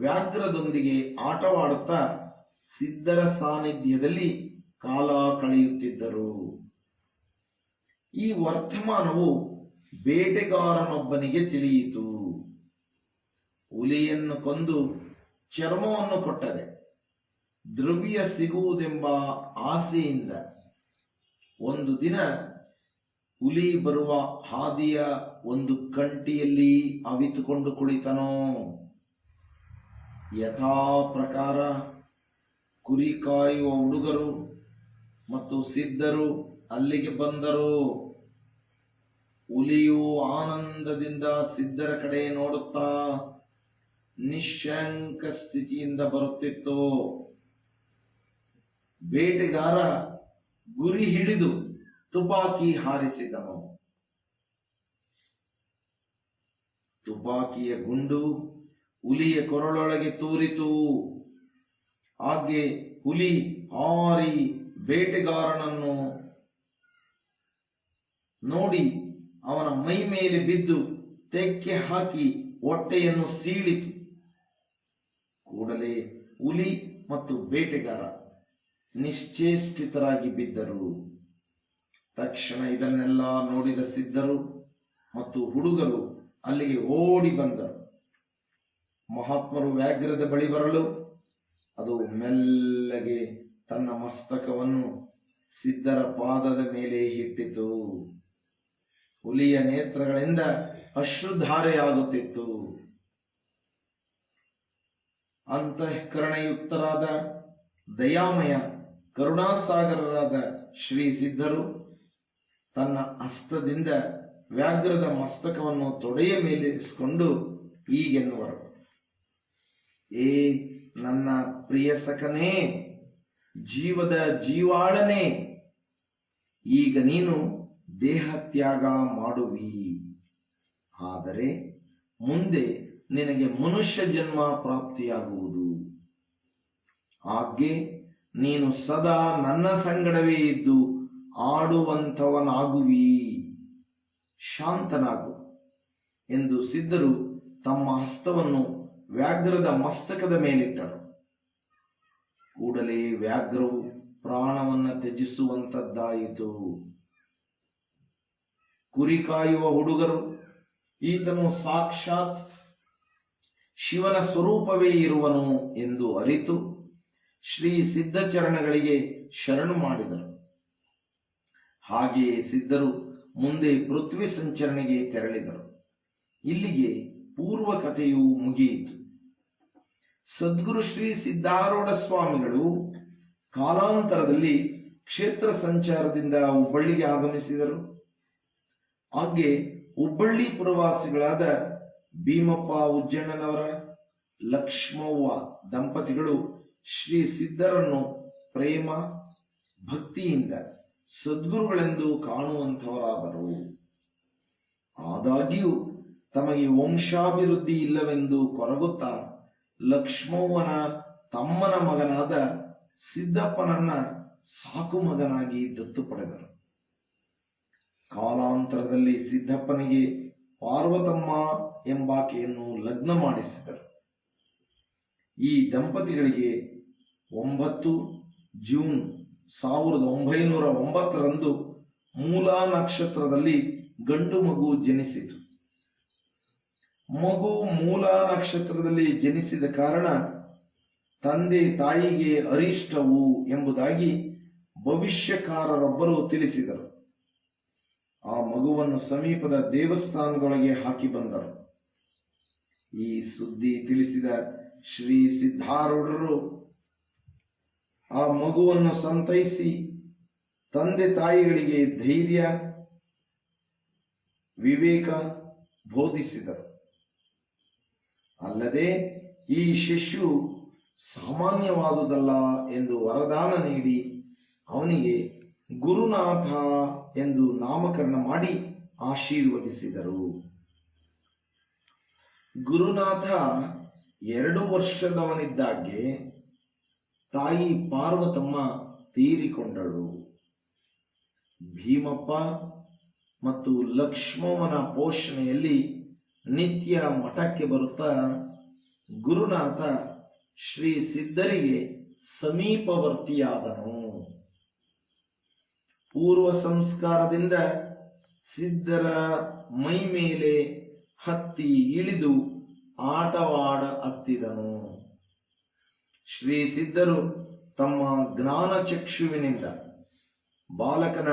ವ್ಯಾಘ್ರದೊಂದಿಗೆ ಆಟವಾಡುತ್ತಾ ಸಿದ್ಧರ ಸಾನ್ನಿಧ್ಯದಲ್ಲಿ ಕಾಲ ಕಳೆಯುತ್ತಿದ್ದರು. ಈ ವರ್ತಮಾನವು ಬೇಟೆಗಾರನೊಬ್ಬನಿಗೆ ತಿಳಿಯಿತು. ಹುಲಿಯನ್ನು ಕೊಂದು ಚರ್ಮವನ್ನು ಕೊಟ್ಟರೆ ದ್ರವ್ಯ ಸಿಗುವುದೆಂಬ ಆಸೆಯಿಂದ ಒಂದು ದಿನ ಹುಲಿ ಬರುವ ಹಾದಿಯ ಒಂದು ಕಂಟಿಯಲ್ಲಿ ಅವಿತುಕೊಂಡು ಕುಳಿತನೋ. ಯಥಾ ಪ್ರಕಾರ ಕುರಿ ಕಾಯುವ ಹುಡುಗರು ಮತ್ತು ಸಿದ್ಧರು ಅಲ್ಲಿಗೆ ಬಂದರು. ಹುಲಿಯು ಆನಂದದಿಂದ ಸಿದ್ಧರ ಕಡೆ ನೋಡುತ್ತಾ ನಿಶಂಕ ಸ್ಥಿತಿಯಿಂದ ಬರುತ್ತಿತ್ತು. ಬೇಟೆಗಾರ ಗುರಿ ಹಿಡಿದು ತುಪಾಕಿ ಹಾರಿಸಿದನು. ತುಪಾಕಿಯ ಗುಂಡು ಹುಲಿಯ ಕೊರಳೊಳಗೆ ತೂರಿತು. ಹಾಗೆ ಹುಲಿ ಹಾರಿ ಬೇಟೆಗಾರನನ್ನು ನೋಡಿ ಅವನ ಮೈ ಮೇಲೆ ಬಿದ್ದು ತೆಕ್ಕೆ ಹಾಕಿ ಹೊಟ್ಟೆಯನ್ನು ಸೀಳಿತು. ಕೂಡಲೇ ಹುಲಿ ಮತ್ತು ಬೇಟೆಗಾರ ನಿಶ್ಚೇಷ್ಟಿತರಾಗಿ ಬಿದ್ದರು. ತಕ್ಷಣ ಇದನ್ನೆಲ್ಲ ನೋಡಿದ ಸಿದ್ಧರು ಮತ್ತು ಹುಡುಗರು ಅಲ್ಲಿಗೆ ಓಡಿ ಬಂದರು. ಮಹಾತ್ಮರು ವ್ಯಾಘ್ರದ ಬಳಿ ಬರಲು ಅದು ಮೆಲ್ಲಗೆ ತನ್ನ ಮಸ್ತಕವನ್ನು ಸಿದ್ಧರ ಪಾದದ ಮೇಲೆ ಇಟ್ಟಿತು. ಹುಲಿಯ ನೇತ್ರಗಳಿಂದ ಅಶ್ರುಧಾರೆಯಾಗುತ್ತಿತ್ತು. ಅಂತಃಕರಣಯುಕ್ತರಾದ ದಯಾಮಯ ಕರುಣಾಸಾಗರರಾದ ಶ್ರೀ ಸಿದ್ಧರು ತನ್ನ ಹಸ್ತದಿಂದ ವ್ಯಾಘ್ರದ ಮಸ್ತಕವನ್ನು ತೊಡೆಯ ಮೇಲಿರಿಸಿಕೊಂಡು ಹೀಗೆನ್ನುವರು: ಏ ನನ್ನ ಪ್ರಿಯ ಸಖನೇ, ಜೀವದ ಜೀವಾಳನೇ, ಈಗ ನೀನು ದೇಹತ್ಯಾಗ ಮಾಡುವಿ. ಆದರೆ ಮುಂದೆ ನಿನಗೆ ಮನುಷ್ಯ ಜನ್ಮ ಪ್ರಾಪ್ತಿಯಾಗುವುದು. ಹಾಗೆ ನೀನು ಸದಾ ನನ್ನ ಸಂಗಡವೇ ಇದ್ದು ಆಡುವಂಥವನಾಗುವಿ. ಶಾಂತನಾಗು ಎಂದು ಸಿದ್ಧರು ತಮ್ಮ ಹಸ್ತವನ್ನು ವ್ಯಾಘ್ರದ ಮಸ್ತಕದ ಮೇಲಿಟ್ಟರು. ಕೂಡಲೇ ವ್ಯಾಘ್ರವು ಪ್ರಾಣವನ್ನು ತ್ಯಜಿಸುವಂತದ್ದಾಯಿತು. ಕುರಿ ಕಾಯುವ ಹುಡುಗರು ಈತನು ಸಾಕ್ಷಾತ್ ಶಿವನ ಸ್ವರೂಪವೇ ಇರುವನು ಎಂದು ಅರಿತು ಶ್ರೀ ಸಿದ್ಧಚರಣಗಳಿಗೆ ಶರಣು ಮಾಡಿದರು. ಹಾಗೆಯೇ ಸಿದ್ಧರು ಮುಂದೆ ಪೃಥ್ವಿ ಸಂಚರಣೆಗೆ ತೆರಳಿದರು. ಇಲ್ಲಿಗೆ ಪೂರ್ವ ಕಥೆಯು ಮುಗಿಯಿತು. ಸದ್ಗುರು ಶ್ರೀ ಸಿದ್ಧಾರೂಢ ಸ್ವಾಮಿಗಳು ಕಾಲಾಂತರದಲ್ಲಿ ಕ್ಷೇತ್ರ ಸಂಚಾರದಿಂದ ಹುಬ್ಬಳ್ಳಿಗೆ ಆಗಮಿಸಿದರು. ಹಾಗೆ ಹುಬ್ಬಳ್ಳಿ ಪುರವಾಸಿಗಳಾದ ಭೀಮಪ್ಪ ಉಜ್ಜಣ್ಣನವರ, ಲಕ್ಷ್ಮವ್ವ ದಂಪತಿಗಳು ಶ್ರೀ ಸಿದ್ಧರನ್ನು ಪ್ರೇಮ ಭಕ್ತಿಯಿಂದ ಸದ್ಗುರುಗಳೆಂದು ಕಾಣುವಂಥವರಾದರು. ಆದಾಗ್ಯೂ ತಮಗೆ ವಂಶಾಭಿವೃದ್ಧಿ ಇಲ್ಲವೆಂದು ಕೊರಗುತ್ತಾ ಲಕ್ಷ್ಮವ್ವನ ತಮ್ಮನ ಮಗನಾದ ಸಿದ್ದಪ್ಪನನ್ನ ಸಾಕು ಮಗನಾಗಿ ದತ್ತು ಪಡೆದರು. ಕಾಲಾಂತರದಲ್ಲಿ ಸಿದ್ದಪ್ಪನಿಗೆ ಪಾರ್ವತಮ್ಮ ಎಂಬಾಕೆಯನ್ನು ಲಗ್ನ ಮಾಡಿಸಿದರು. ಈ ದಂಪತಿಗಳಿಗೆ 9 ಜೂನ್ 1909 ಮೂಲಾ ನಕ್ಷತ್ರದಲ್ಲಿ ಗಂಡು ಮಗು ಜನಿಸಿತು. ಮಗು ಮೂಲಾ ನಕ್ಷತ್ರದಲ್ಲಿ ಜನಿಸಿದ ಕಾರಣ ತಂದೆ ತಾಯಿಗೆ ಅರಿಷ್ಟವು ಎಂಬುದಾಗಿ ಭವಿಷ್ಯಕಾರರೊಬ್ಬರು ತಿಳಿಸಿದರು. ಆ ಮಗುವನ್ನು ಸಮೀಪದ ದೇವಸ್ಥಾನದೊಳಗೆ ಹಾಕಿ ಬಂದರು. ಈ ಸುದ್ದಿ ತಿಳಿಸಿದ ಶ್ರೀ ಸಿದ್ಧಾರೂಢರು ಆ ಮಗುವನ್ನು ಸಂತೈಸಿ ತಂದೆ ತಾಯಿಗಳಿಗೆ ಧೈರ್ಯ ವಿವೇಕ ಬೋಧಿಸಿದರು. ಅಲ್ಲದೆ ಈ ಶಿಶು ಸಾಮಾನ್ಯವಾದುದಲ್ಲ ಎಂದು ವರದಾನ ನೀಡಿ ಅವನಿಗೆ ಗುರುನಾಥ ಎಂದು ನಾಮಕರಣ ಮಾಡಿ ಆಶೀರ್ವದಿಸಿದರು. ಗುರುನಾಥ 2 ವರ್ಷದವನಿದ್ದಾಗೆ ತಾಯಿ ಪಾರ್ವತಮ್ಮ ತೀರಿಕೊಂಡಳು. ಭೀಮಪ್ಪ ಮತ್ತು ಲಕ್ಷ್ಮವ್ವನ ಪೋಷಣೆಯಲ್ಲಿ ನಿತ್ಯ ಮಠಕ್ಕೆ ಬರುತ್ತಾ ಗುರುನಾಥ ಶ್ರೀ ಸಿದ್ಧರಿಗೆ ಸಮೀಪವರ್ತಿಯಾದನು. ಪೂರ್ವ ಸಂಸ್ಕಾರದಿಂದ ಸಿದ್ಧರ ಮೈ ಮೇಲೆ ಹತ್ತಿ ಇಳಿದು ಆಟವಾಡ ಹತ್ತಿದನು. ಶ್ರೀ ಸಿದ್ಧರು ತಮ್ಮ ಜ್ಞಾನ ಚಕ್ಷುವಿನಿಂದ ಬಾಲಕನ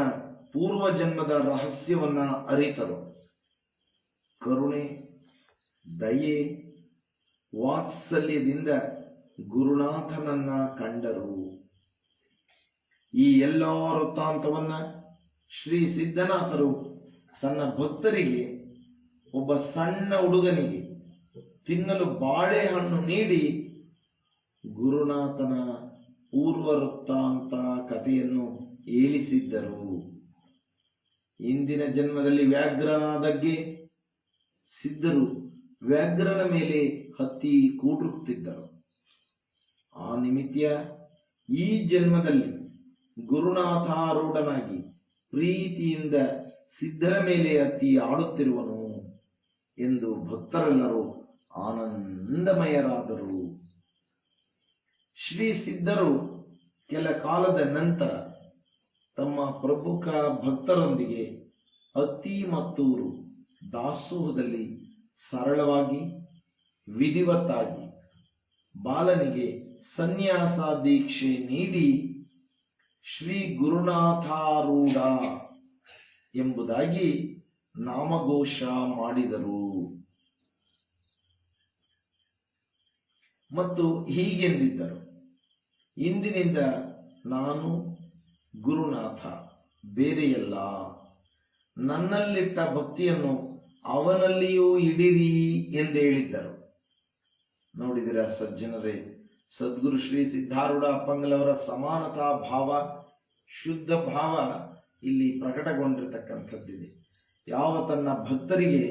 ಪೂರ್ವ ಜನ್ಮದ ರಹಸ್ಯವನ್ನ ಅರಿತರು. ಕರುಣೆ, ದಯೆ, ವಾತ್ಸಲ್ಯದಿಂದ ಗುರುನಾಥನನ್ನ ಕಂಡರು. ಈ ಎಲ್ಲ ವೃತ್ತಾಂತವನ್ನ ಶ್ರೀ ಸಿದ್ಧನಾಥರು ತನ್ನ ಭಕ್ತರಿಗೆ, ಒಬ್ಬ ಸಣ್ಣ ಹುಡುಗನಿಗೆ ತಿನ್ನಲು ಬಾಳೆಹಣ್ಣು ನೀಡಿ ಗುರುನಾಥನ ಪೂರ್ವ ವೃತ್ತಾಂತ ಕಥೆಯನ್ನು ಹೇಳಿಸಿದ್ದರು. ಇಂದಿನ ಜನ್ಮದಲ್ಲಿ ವ್ಯಾಘ್ರನಾದಗ್ಗೆ ಸಿದ್ಧರು ವ್ಯಾಘ್ರನ ಮೇಲೆ ಹತ್ತಿ ಕೂಡುತ್ತಿದ್ದರು. ಆ ನಿಮಿತ್ತ ಈ ಜನ್ಮದಲ್ಲಿ ಗುರುನಾಥಾರೂಢನಾಗಿ ಪ್ರೀತಿಯಿಂದ ಸಿದ್ಧರ ಮೇಲೆ ಹತ್ತಿ ಆಡುತ್ತಿರುವನು ಎಂದು ಭಕ್ತರೆಲ್ಲರೂ ಆನಂದಮಯರಾದರು. ಶ್ರೀ ಸಿದ್ಧರು ಕೆಲ ಕಾಲದ ನಂತರ ತಮ್ಮ ಪ್ರಮುಖ ಭಕ್ತರೊಂದಿಗೆ ಅತ್ತಿಮತ್ತೂರು ದಾಸೋಹದಲ್ಲಿ ಸರಳವಾಗಿ ವಿಧಿವತ್ತಾಗಿ ಬಾಲನಿಗೆ ಸನ್ಯಾಸ ದೀಕ್ಷೆ ನೀಡಿ ಶ್ರೀ ಗುರುನಾಥಾರೂಢ ಎಂಬುದಾಗಿ ನಾಮಘೋಷ ಮಾಡಿದರು. ಮತ್ತು ಹೀಗೆಂದಿದ್ದರು, ಇಂದಿನಿಂದ ನಾನು ಗುರುನಾಥ, ಬೇರೆಯಲ್ಲ. ನನ್ನಲ್ಲಿಟ್ಟ ಭಕ್ತಿಯನ್ನು ಅವನಲ್ಲಿಯೂ ಇಡಿರಿ ಎಂದು ಹೇಳಿದ್ದರು. ನೋಡಿದಿರ ಸಜ್ಜನರೇ, ಸದ್ಗುರು ಶ್ರೀ ಸಿದ್ಧಾರೂಢ ಅಪ್ಪಂಗಲವರ ಸಮಾನತಾ ಭಾವ, ಶುದ್ಧ ಭಾವ ಇಲ್ಲಿ ಪ್ರಕಟಗೊಂಡಿರತಕ್ಕಂಥದ್ದಿದೆ. ಯಾವ ತನ್ನ ಭಕ್ತರಿಗೆ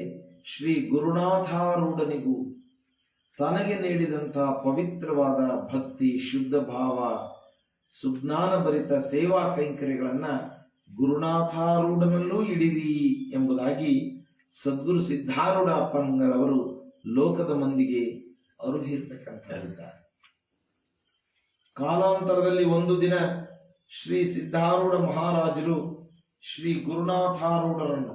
ಶ್ರೀ ಗುರುನಾಥಾರೂಢನಿಗೂ ತನಗೆ ನೀಡಿದಂತಹ ಪವಿತ್ರವಾದ ಭಕ್ತಿ, ಶುದ್ಧ ಭಾವ, ಸುಜ್ಞಾನ ಭರಿತ ಸೇವಾ ಕೈಂಕರ್ಯಗಳನ್ನು ಗುರುನಾಥಾರೂಢನಲ್ಲೂ ಇಡಿರಿ ಎಂಬುದಾಗಿ ಸದ್ಗುರು ಸಿದ್ಧಾರೂಢ ಅಪ್ಪಂಗರವರು ಲೋಕದ ಮಂದಿಗೆ ಅರುಹಿರ್ತಕ್ಕಂಥವರಿದ್ದಾರೆ. ಕಾಲಾಂತರದಲ್ಲಿ ಒಂದು ದಿನ ಶ್ರೀ ಸಿದ್ಧಾರೂಢ ಮಹಾರಾಜರು ಶ್ರೀ ಗುರುನಾಥಾರೂಢರನ್ನು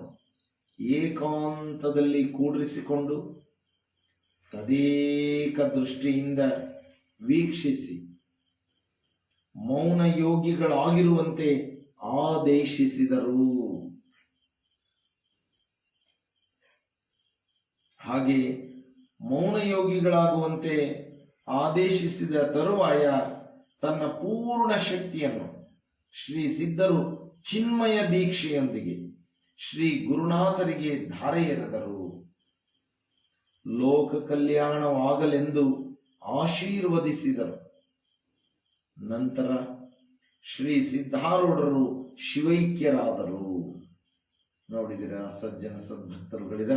ಏಕಾಂತದಲ್ಲಿ ಕೂಡಿರಿಸಿಕೊಂಡು ತದೇಕ ದೃಷ್ಟಿಯಿಂದ ವೀಕ್ಷಿಸಿ ಮೌನ ಯೋಗಿಗಳಾಗಿರುವಂತೆ ಆದೇಶಿಸಿದರು. ಹಾಗೆ ಮೌನ ಯೋಗಿಗಳಾಗುವಂತೆ ಆದೇಶಿಸಿದ ತರುವಾಯ ತನ್ನ ಪೂರ್ಣ ಶಕ್ತಿಯನ್ನು ಶ್ರೀ ಸಿದ್ಧರು ಚಿನ್ಮಯ ದೀಕ್ಷೆಯೊಂದಿಗೆ ಶ್ರೀ ಗುರುನಾಥರಿಗೆ ಧಾರೆ ಎರೆದರು. ಲೋಕ ಕಲ್ಯಾಣವಾಗಲೆಂದು ಆಶೀರ್ವದಿಸಿದರು. ನಂತರ ಶ್ರೀ ಸಿದ್ಧಾರೂಢರು ಶಿವೈಕ್ಯರಾದರು. ನೋಡಿದಿರ ಸಜ್ಜನ ಸದ್ಭಕ್ತರುಗಳಿದ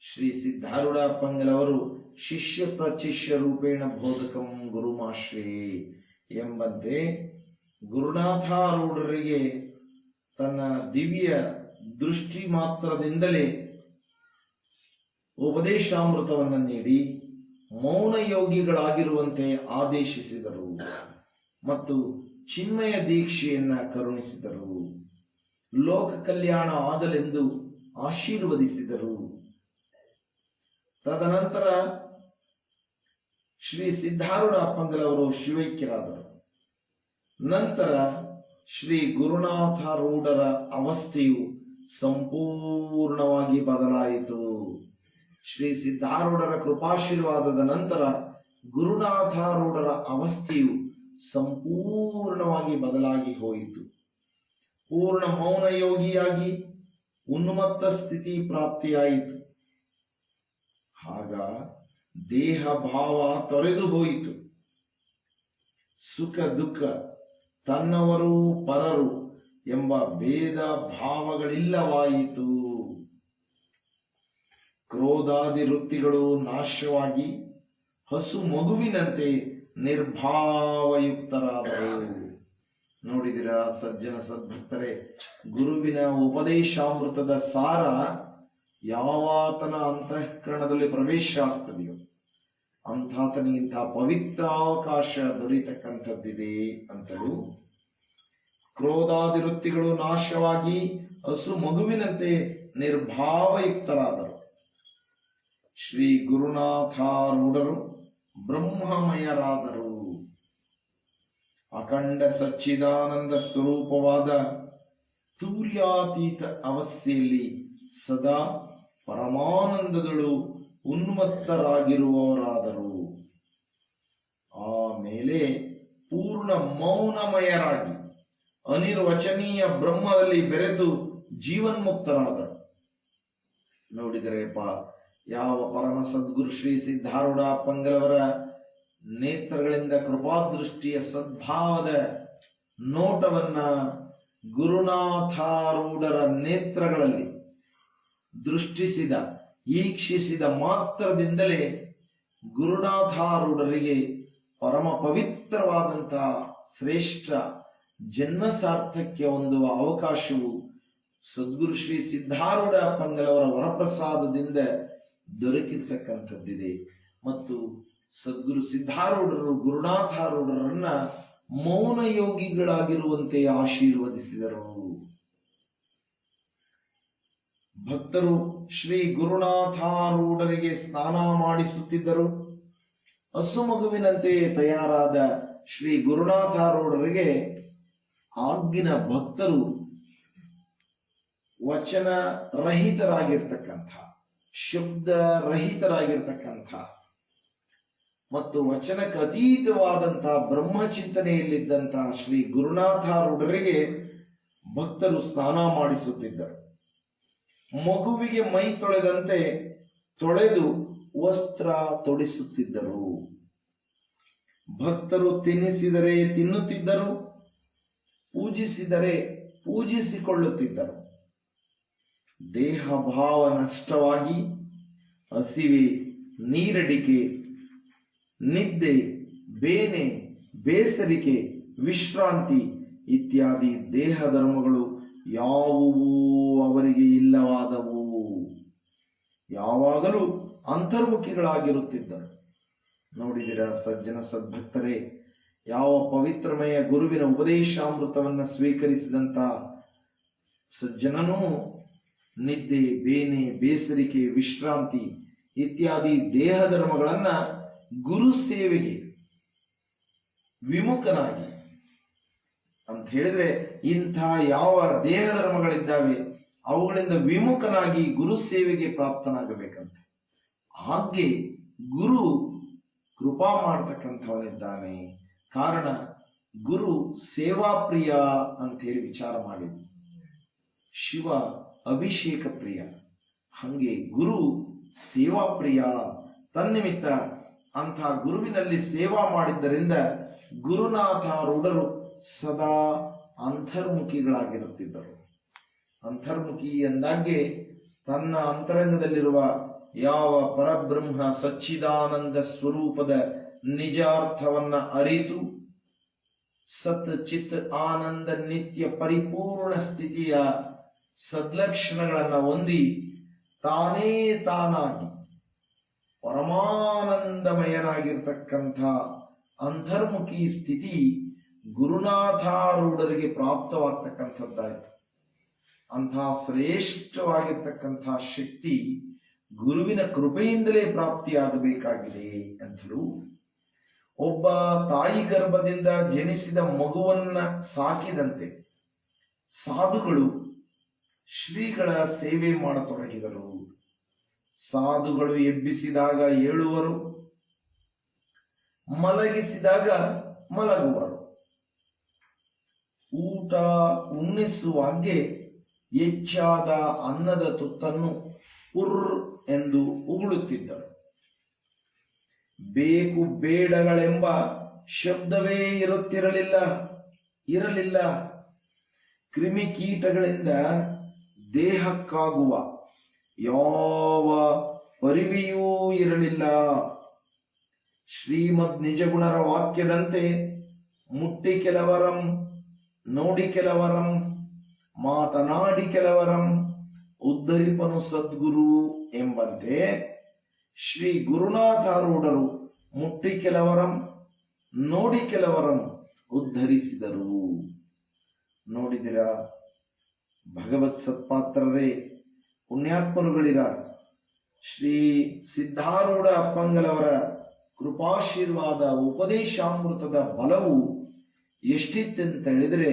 ಶ್ರೀ ಸಿದ್ಧಾರೂಢ ಅಪ್ಪಂಗಲವರು ಶಿಷ್ಯ ಪ್ರಚಿಷ್ಯ ರೂಪೇಣ ಬೋಧಕಂ ಗುರುಮಾಶ್ರೇ ಎಂಬಂತೆ ಗುರುನಾಥಾರೂಢರಿಗೆ ತನ್ನ ದಿವ್ಯ ದೃಷ್ಟಿ ಮಾತ್ರದಿಂದಲೇ ಉಪದೇಶಾಮೃತವನ್ನು ನೀಡಿ ಮೌನ ಯೋಗಿಗಳಾಗಿರುವಂತೆ ಆದೇಶಿಸಿದರು ಮತ್ತು ಚಿನ್ಮಯ ದೀಕ್ಷೆಯನ್ನ ಕರುಣಿಸಿದರು. ಲೋಕ ಕಲ್ಯಾಣ ಆಗಲೆಂದು ಆಶೀರ್ವದಿಸಿದರು. ತದನಂತರ ಶ್ರೀ ಸಿದ್ಧಾರೂಢ ಅಪ್ಪಂಗಲವರು ಶಿವೈಕ್ಯರಾದರು. ನಂತರ ಶ್ರೀ ಗುರುನಾಥಾರೂಢರ ಅವಸ್ಥೆಯು ಸಂಪೂರ್ಣವಾಗಿ ಬದಲಾಯಿತು. ಶ್ರೀ ಸಿದ್ಧಾರೂಢರ ಕೃಪಾಶೀರ್ವಾದದ ನಂತರ ಗುರುನಾಥಾರೂಢರ ಅವಸ್ಥೆಯು ಸಂಪೂರ್ಣವಾಗಿ ಬದಲಾಗಿ ಹೋಯಿತು. ಪೂರ್ಣ ಮೌನ ಯೋಗಿಯಾಗಿ ಉನ್ಮತ್ತ ಸ್ಥಿತಿ ಪ್ರಾಪ್ತಿಯಾಯಿತು. ಆಗ ದೇಹ ಭಾವ ತೊರೆದು ಹೋಯಿತು. ಸುಖ ದುಃಖ, ತನ್ನವರು ಪರರು ಎಂಬ ಭೇದ ಭಾವಗಳಿಲ್ಲವಾಯಿತು. ಕ್ರೋಧಾದಿ ವೃತ್ತಿಗಳು ನಾಶವಾಗಿ ಹಸು ಮಗುವಿನಂತೆ ನಿರ್ಭಾವಯುಕ್ತರಾದರು. ನೋಡಿದಿರ ಸಜ್ಜನ ಸದ್ಭಕ್ತರೇ, ಗುರುವಿನ ಉಪದೇಶಾಮೃತದ ಸಾರ ಯಾವಾತನ ಅಂತಃಕರಣದಲ್ಲಿ ಪ್ರವೇಶ ಆಗ್ತದೆಯೋ ಅಂಥಾತನಿಗಿಂತ ಪವಿತ್ರ ಅವಕಾಶ ದೊರೆಯತಕ್ಕಂಥದ್ದಿದೆ ಅಂತಲೂ, ಕ್ರೋಧಾದಿ ವೃತ್ತಿಗಳು ನಾಶವಾಗಿ ಹಸು ಮಗುವಿನಂತೆ ನಿರ್ಭಾವಯುಕ್ತರಾದರು. ಶ್ರೀ ಗುರುನಾಥಾರೂಢರು ಬ್ರಹ್ಮಮಯರಾದರು. ಅಖಂಡ ಸಚ್ಚಿದಾನಂದ ಸ್ವರೂಪವಾದ ತುರ್ಯಾತೀತ ಅವಸ್ಥೆಯಲ್ಲಿ ಸದಾ ಪರಮಾನಂದಗಳು ಉನ್ಮತ್ತರಾಗಿರುವವರಾದರು. ಆಮೇಲೆ ಪೂರ್ಣ ಮೌನಮಯರಾಗಿ ಅನಿರ್ವಚನೀಯ ಬ್ರಹ್ಮದಲ್ಲಿ ಬೆರೆತು ಜೀವನ್ಮುಕ್ತರಾದರು. ನೋಡಿದರೆಪ್ಪ, ಯಾವ ಪರಮ ಸದ್ಗುರು ಶ್ರೀ ಸಿದ್ಧಾರೂಢ ಅಪ್ಪಂಗಲವರ ನೇತ್ರಗಳಿಂದ ಕೃಪಾದೃಷ್ಟಿಯ ಸದ್ಭಾವದ ನೋಟವನ್ನ ಗುರುನಾಥಾರೂಢರ ನೇತ್ರಗಳಲ್ಲಿ ದೃಷ್ಟಿಸಿದ, ಈಕ್ಷಿಸಿದ ಮಾತ್ರದಿಂದಲೇ ಗುರುನಾಥಾರೂಢರಿಗೆ ಪರಮ ಪವಿತ್ರವಾದಂತಹ ಶ್ರೇಷ್ಠ ಜನ್ಮ ಸಾರ್ಥಕ್ಯ ಹೊಂದುವ ಅವಕಾಶವು ಸದ್ಗುರು ಶ್ರೀ ಸಿದ್ಧಾರೂಢ ಅಪ್ಪಂಗಲವರ ವರಪ್ರಸಾದದಿಂದ ದೊರಕಿರ್ತಕ್ಕಂಥದ್ದಿದೆ. ಮತ್ತು ಸದ್ಗುರು ಸಿದ್ಧಾರೂಢರು ಗುರುನಾಥಾರೂಢರನ್ನ ಮೌನ ಯೋಗಿಗಳಾಗಿರುವಂತೆ ಆಶೀರ್ವದಿಸಿದರು. ಭಕ್ತರು ಶ್ರೀ ಗುರುನಾಥಾರೂಢರಿಗೆ ಸ್ನಾನ ಮಾಡಿಸುತ್ತಿದ್ದರು. ಹಸು ಮಗುವಿನಂತೆ ತಯಾರಾದ ಶ್ರೀ ಗುರುನಾಥಾರೂಢರಿಗೆ ಆಗಿನ ಭಕ್ತರು ವಚನ ರಹಿತರಾಗಿರ್ತಕ್ಕಂಥ, ಶಬ್ದ ರಹಿತರಾಗಿರ್ತಕ್ಕಂಥ ಮತ್ತು ವಚನಕ್ಕೆ ಅತೀತವಾದಂತಹ ಬ್ರಹ್ಮಚಿಂತನೆಯಲ್ಲಿದ್ದಂತಹ ಶ್ರೀ ಗುರುನಾಥಾರೂಢರಿಗೆ ಭಕ್ತರು ಸ್ನಾನ ಮಾಡಿಸುತ್ತಿದ್ದರು. ಮಗುವಿಗೆ ಮೈ ತೊಳೆದಂತೆ ತೊಳೆದು ವಸ್ತ್ರ ತೊಡಿಸುತ್ತಿದ್ದರು. ಭಕ್ತರು ತಿನ್ನಿಸಿದರೆ ತಿನ್ನುತ್ತಿದ್ದರು, ಪೂಜಿಸಿದರೆ ಪೂಜಿಸಿಕೊಳ್ಳುತ್ತಿದ್ದರು. ದೇಹ ಭಾವ ನಷ್ಟವಾಗಿ ಹಸಿವೆ, ನೀರಡಿಕೆ, ನಿದ್ದೆ, ಬೇನೆ, ಬೇಸರಿಕೆ, ವಿಶ್ರಾಂತಿ ಇತ್ಯಾದಿ ದೇಹ ಧರ್ಮಗಳು ಯಾವುವೂ ಅವರಿಗೆ ಇಲ್ಲವಾದವು. ಯಾವಾಗಲೂ ಅಂತರ್ಮುಖಿಗಳಾಗಿರುತ್ತಿದ್ದರು. ನೋಡಿದಿರ ಸಜ್ಜನ ಸದ್ಭಕ್ತರೇ, ಯಾವ ಪವಿತ್ರಮಯ ಗುರುವಿನ ಉಪದೇಶಾಮೃತವನ್ನು ಸ್ವೀಕರಿಸಿದಂತ ಸಜ್ಜನನೂ ನಿದ್ದೆ, ಬೇನೆ, ಬೇಸರಿಕೆ, ವಿಶ್ರಾಂತಿ ಇತ್ಯಾದಿ ದೇಹ ಧರ್ಮಗಳನ್ನ ಗುರು ಸೇವೆಗೆ ವಿಮುಖನಾಗಿ ಅಂತ ಹೇಳಿದ್ರೆ, ಇಂಥ ಯಾವ ದೇಹ ಧರ್ಮಗಳಿದ್ದಾವೆ ಅವುಗಳಿಂದ ವಿಮುಖನಾಗಿ ಗುರು ಸೇವೆಗೆ ಪ್ರಾಪ್ತನಾಗಬೇಕಂತೆ. ಹಾಗೆ ಗುರು ಕೃಪಾ ಮಾಡತಕ್ಕಂಥವನಿದ್ದಾನೆ. ಕಾರಣ ಗುರು ಸೇವಾಪ್ರಿಯ ಅಂತ ಹೇಳಿ ವಿಚಾರ ಮಾಡಿದ್ವಿ. ಶಿವ ಅಭಿಷೇಕ ಪ್ರಿಯ, ಹಂಗೆ ಗುರು ಸೇವಾಪ್ರಿಯ. ತನ್ನಿಮಿತ್ತ ಅಂಥ ಗುರುವಿನಲ್ಲಿ ಸೇವಾ ಮಾಡಿದ್ದರಿಂದ ಗುರುನಾಥಾರೂಢರು ಸದಾ ಅಂತರ್ಮುಖಿಗಳಾಗಿರುತ್ತಿದ್ದರು. ಅಂತರ್ಮುಖಿ ಎಂದಾಗೆ ತನ್ನ ಅಂತರಂಗದಲ್ಲಿರುವ ಯಾವ ಪರಬ್ರಹ್ಮ ಸಚ್ಚಿದಾನಂದ ಸ್ವರೂಪದ ನಿಜಾರ್ಥವನ್ನ ಅರಿತು ಸತ್ ಚಿತ್ ಆನಂದ ನಿತ್ಯ ಪರಿಪೂರ್ಣ ಸ್ಥಿತಿಯ ಸದ್ಲಕ್ಷಣಗಳನ್ನು ಹೊಂದಿ ತಾನೇ ತಾನಾಗಿ ಪರಮಾನಂದಮಯನಾಗಿರ್ತಕ್ಕಂಥ ಅಂತರ್ಮುಖಿ ಸ್ಥಿತಿ ಗುರುನಾಥಾರೂಢರಿಗೆ ಪ್ರಾಪ್ತವಾಗ್ತಕ್ಕಂಥದ್ದಾಯಿತು. ಅಂತಹ ಶ್ರೇಷ್ಠವಾಗಿರ್ತಕ್ಕಂಥ ಶಕ್ತಿ ಗುರುವಿನ ಕೃಪೆಯಿಂದಲೇ ಪ್ರಾಪ್ತಿಯಾಗಬೇಕಾಗಿದೆ ಎಂದರು. ಒಬ್ಬ ತಾಯಿ ಗರ್ಭದಿಂದ ಜನಿಸಿದ ಮಗುವನ್ನ ಸಾಕಿದಂತೆ ಸಾಧುಗಳು ಶ್ರೀಗಳ ಸೇವೆ ಮಾಡತೊಡಗಿದರು. ಸಾಧುಗಳು ಎಬ್ಬಿಸಿದಾಗ ಏಳುವರು, ಮಲಗಿಸಿದಾಗ ಮಲಗುವರು. ಊಟ ಉಣ್ಣಿಸುವಾಗೆ ಹೆಚ್ಚಾದ ಅನ್ನದ ತುತ್ತನ್ನು ಪುರ್ ಎಂದು ಉಗುಳುತ್ತಿದ್ದರು. ಬೇಕು ಬೇಡಗಳೆಂಬ ಶಬ್ದವೇ ಇರಲಿಲ್ಲ. ಕ್ರಿಮಿಕೀಟಗಳಿಂದ ದೇಹಕ್ಕಾಗುವ ಯಾವ ಪರಿವೆಯೂ ಇರಲಿಲ್ಲ. ಶ್ರೀಮದ್ ನಿಜಗುಣರ ವಾಕ್ಯದಂತೆ ಮುಟ್ಟಿ ಕೆಲವರಂ, ನೋಡಿ ಕೆಲವರಂ, ಮಾತನಾಡಿ ಕೆಲವರಂ, ಉದ್ಧರಿಪನು ಸದ್ಗುರು ಎಂಬಂತೆ ಶ್ರೀ ಗುರುನಾಥಾರೂಢರು ಮುಟ್ಟಿ ಕೆಲವರಂ, ನೋಡಿ ಕೆಲವರಂ ಉದ್ಧರಿಸಿದರು. ನೋಡಿದಿರ ಭಗವತ್ ಸತ್ಪಾತ್ರರೇ, ಪುಣ್ಯಾತ್ಮರುಗಳಿರ ಶ್ರೀ ಸಿದ್ಧಾರೂಢ ಅಪ್ಪಂಗಲವರ ಕೃಪಾಶೀರ್ವಾದ ಉಪದೇಶಾಮೃತದ ಬಲವು ಎಷ್ಟಿತ್ತೆಂತ ಹೇಳಿದರೆ,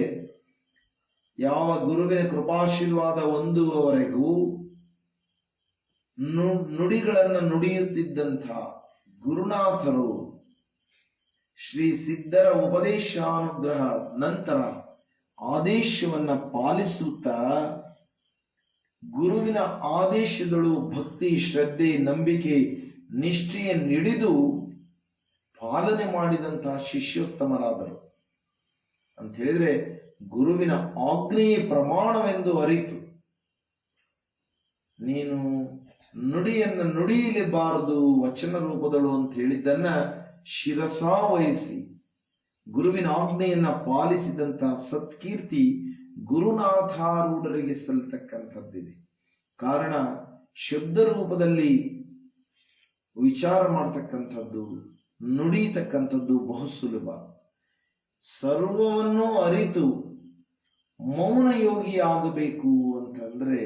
ಯಾವ ಗುರುವಿನ ಕೃಪಾಶೀರ್ವಾದ ಹೊಂದುವವರೆಗೂ ನುಡಿಗಳನ್ನು ನುಡಿಯುತ್ತಿದ್ದಂಥ ಗುರುನಾಥರು ಶ್ರೀ ಸಿದ್ಧರ ಉಪದೇಶಾನುಗ್ರಹ ನಂತರ ಆದೇಶವನ್ನ ಪಾಲಿಸುತ್ತಾ ಗುರುವಿನ ಆದೇಶಗಳು ಭಕ್ತಿ, ಶ್ರದ್ಧೆ, ನಂಬಿಕೆ, ನಿಷ್ಠೆಯ ನಿಡಿದು ಪಾಲನೆ ಮಾಡಿದಂತಹ ಶಿಷ್ಯೋತ್ತಮರಾದರು. ಅಂತ ಹೇಳಿದ್ರೆ ಗುರುವಿನ ಆಜ್ಞೆಯೇ ಪ್ರಮಾಣವೆಂದು ಅರಿತು ನೀನು ನುಡಿಯನ್ನು ನುಡಿಯಲೇಬಾರದು ವಚನ ರೂಪದಳು ಅಂತ ಹೇಳಿದ್ದನ್ನ ಶಿರಸಾವಹಿಸಿ ಗುರುವಿನ ಆಜ್ಞೆಯನ್ನ ಪಾಲಿಸಿದಂತಹ ಸತ್ಕೀರ್ತಿ ಗುರುನಾಥಾರೂಢರಿಗೆ ಸಲ್ಲತಕ್ಕಂಥದ್ದಿದೆ. ಕಾರಣ ಶಬ್ದ ರೂಪದಲ್ಲಿ ವಿಚಾರ ಮಾಡತಕ್ಕಂಥದ್ದು, ನುಡಿಯತಕ್ಕಂಥದ್ದು ಬಹು ಸುಲಭ. ಸರ್ವವನ್ನು ಅರಿತು ಮೌನ ಯೋಗಿ ಆಗಬೇಕು ಅಂತಂದ್ರೆ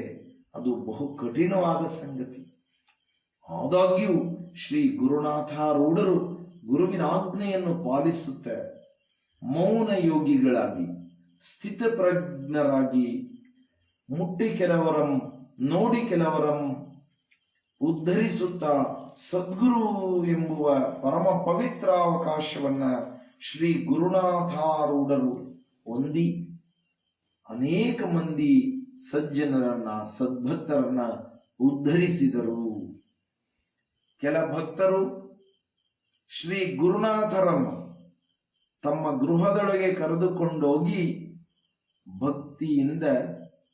ಅದು ಬಹು ಕಠಿಣವಾದ ಸಂಗತಿ. ಆದಾಗ್ಯೂ ಶ್ರೀ ಗುರುನಾಥಾರೂಢರು ಗುರುವಿನ ಆಜ್ಞೆಯನ್ನು ಪಾಲಿಸುತ್ತ ಮೌನ ಯೋಗಿಗಳಾಗಿ ಸ್ಥಿತಪ್ರಜ್ಞರಾಗಿ ಮುಟ್ಟಿ ಕೆಲವರಂ ನೋಡಿ ಕೆಲವರಂ ಉದ್ಧರಿಸುತ್ತಾ ಸದ್ಗುರು ಎಂಬುವ ಪರಮ ಪವಿತ್ರ ಅವಕಾಶವನ್ನ ಶ್ರೀ ಗುರುನಾಥಾರೂಢರು ಹೊಂದಿ ಅನೇಕ ಮಂದಿ ಸಜ್ಜನರನ್ನ ಸದ್ಭಕ್ತರನ್ನ ಉದ್ಧರಿಸಿದರು. ಕೆಲ ಭಕ್ತರು ಶ್ರೀ ಗುರುನಾಥರನ್ನು ತಮ್ಮ ಗೃಹದೊಳಗೆ ಕರೆದುಕೊಂಡೋಗಿ ಭಕ್ತಿಯಿಂದ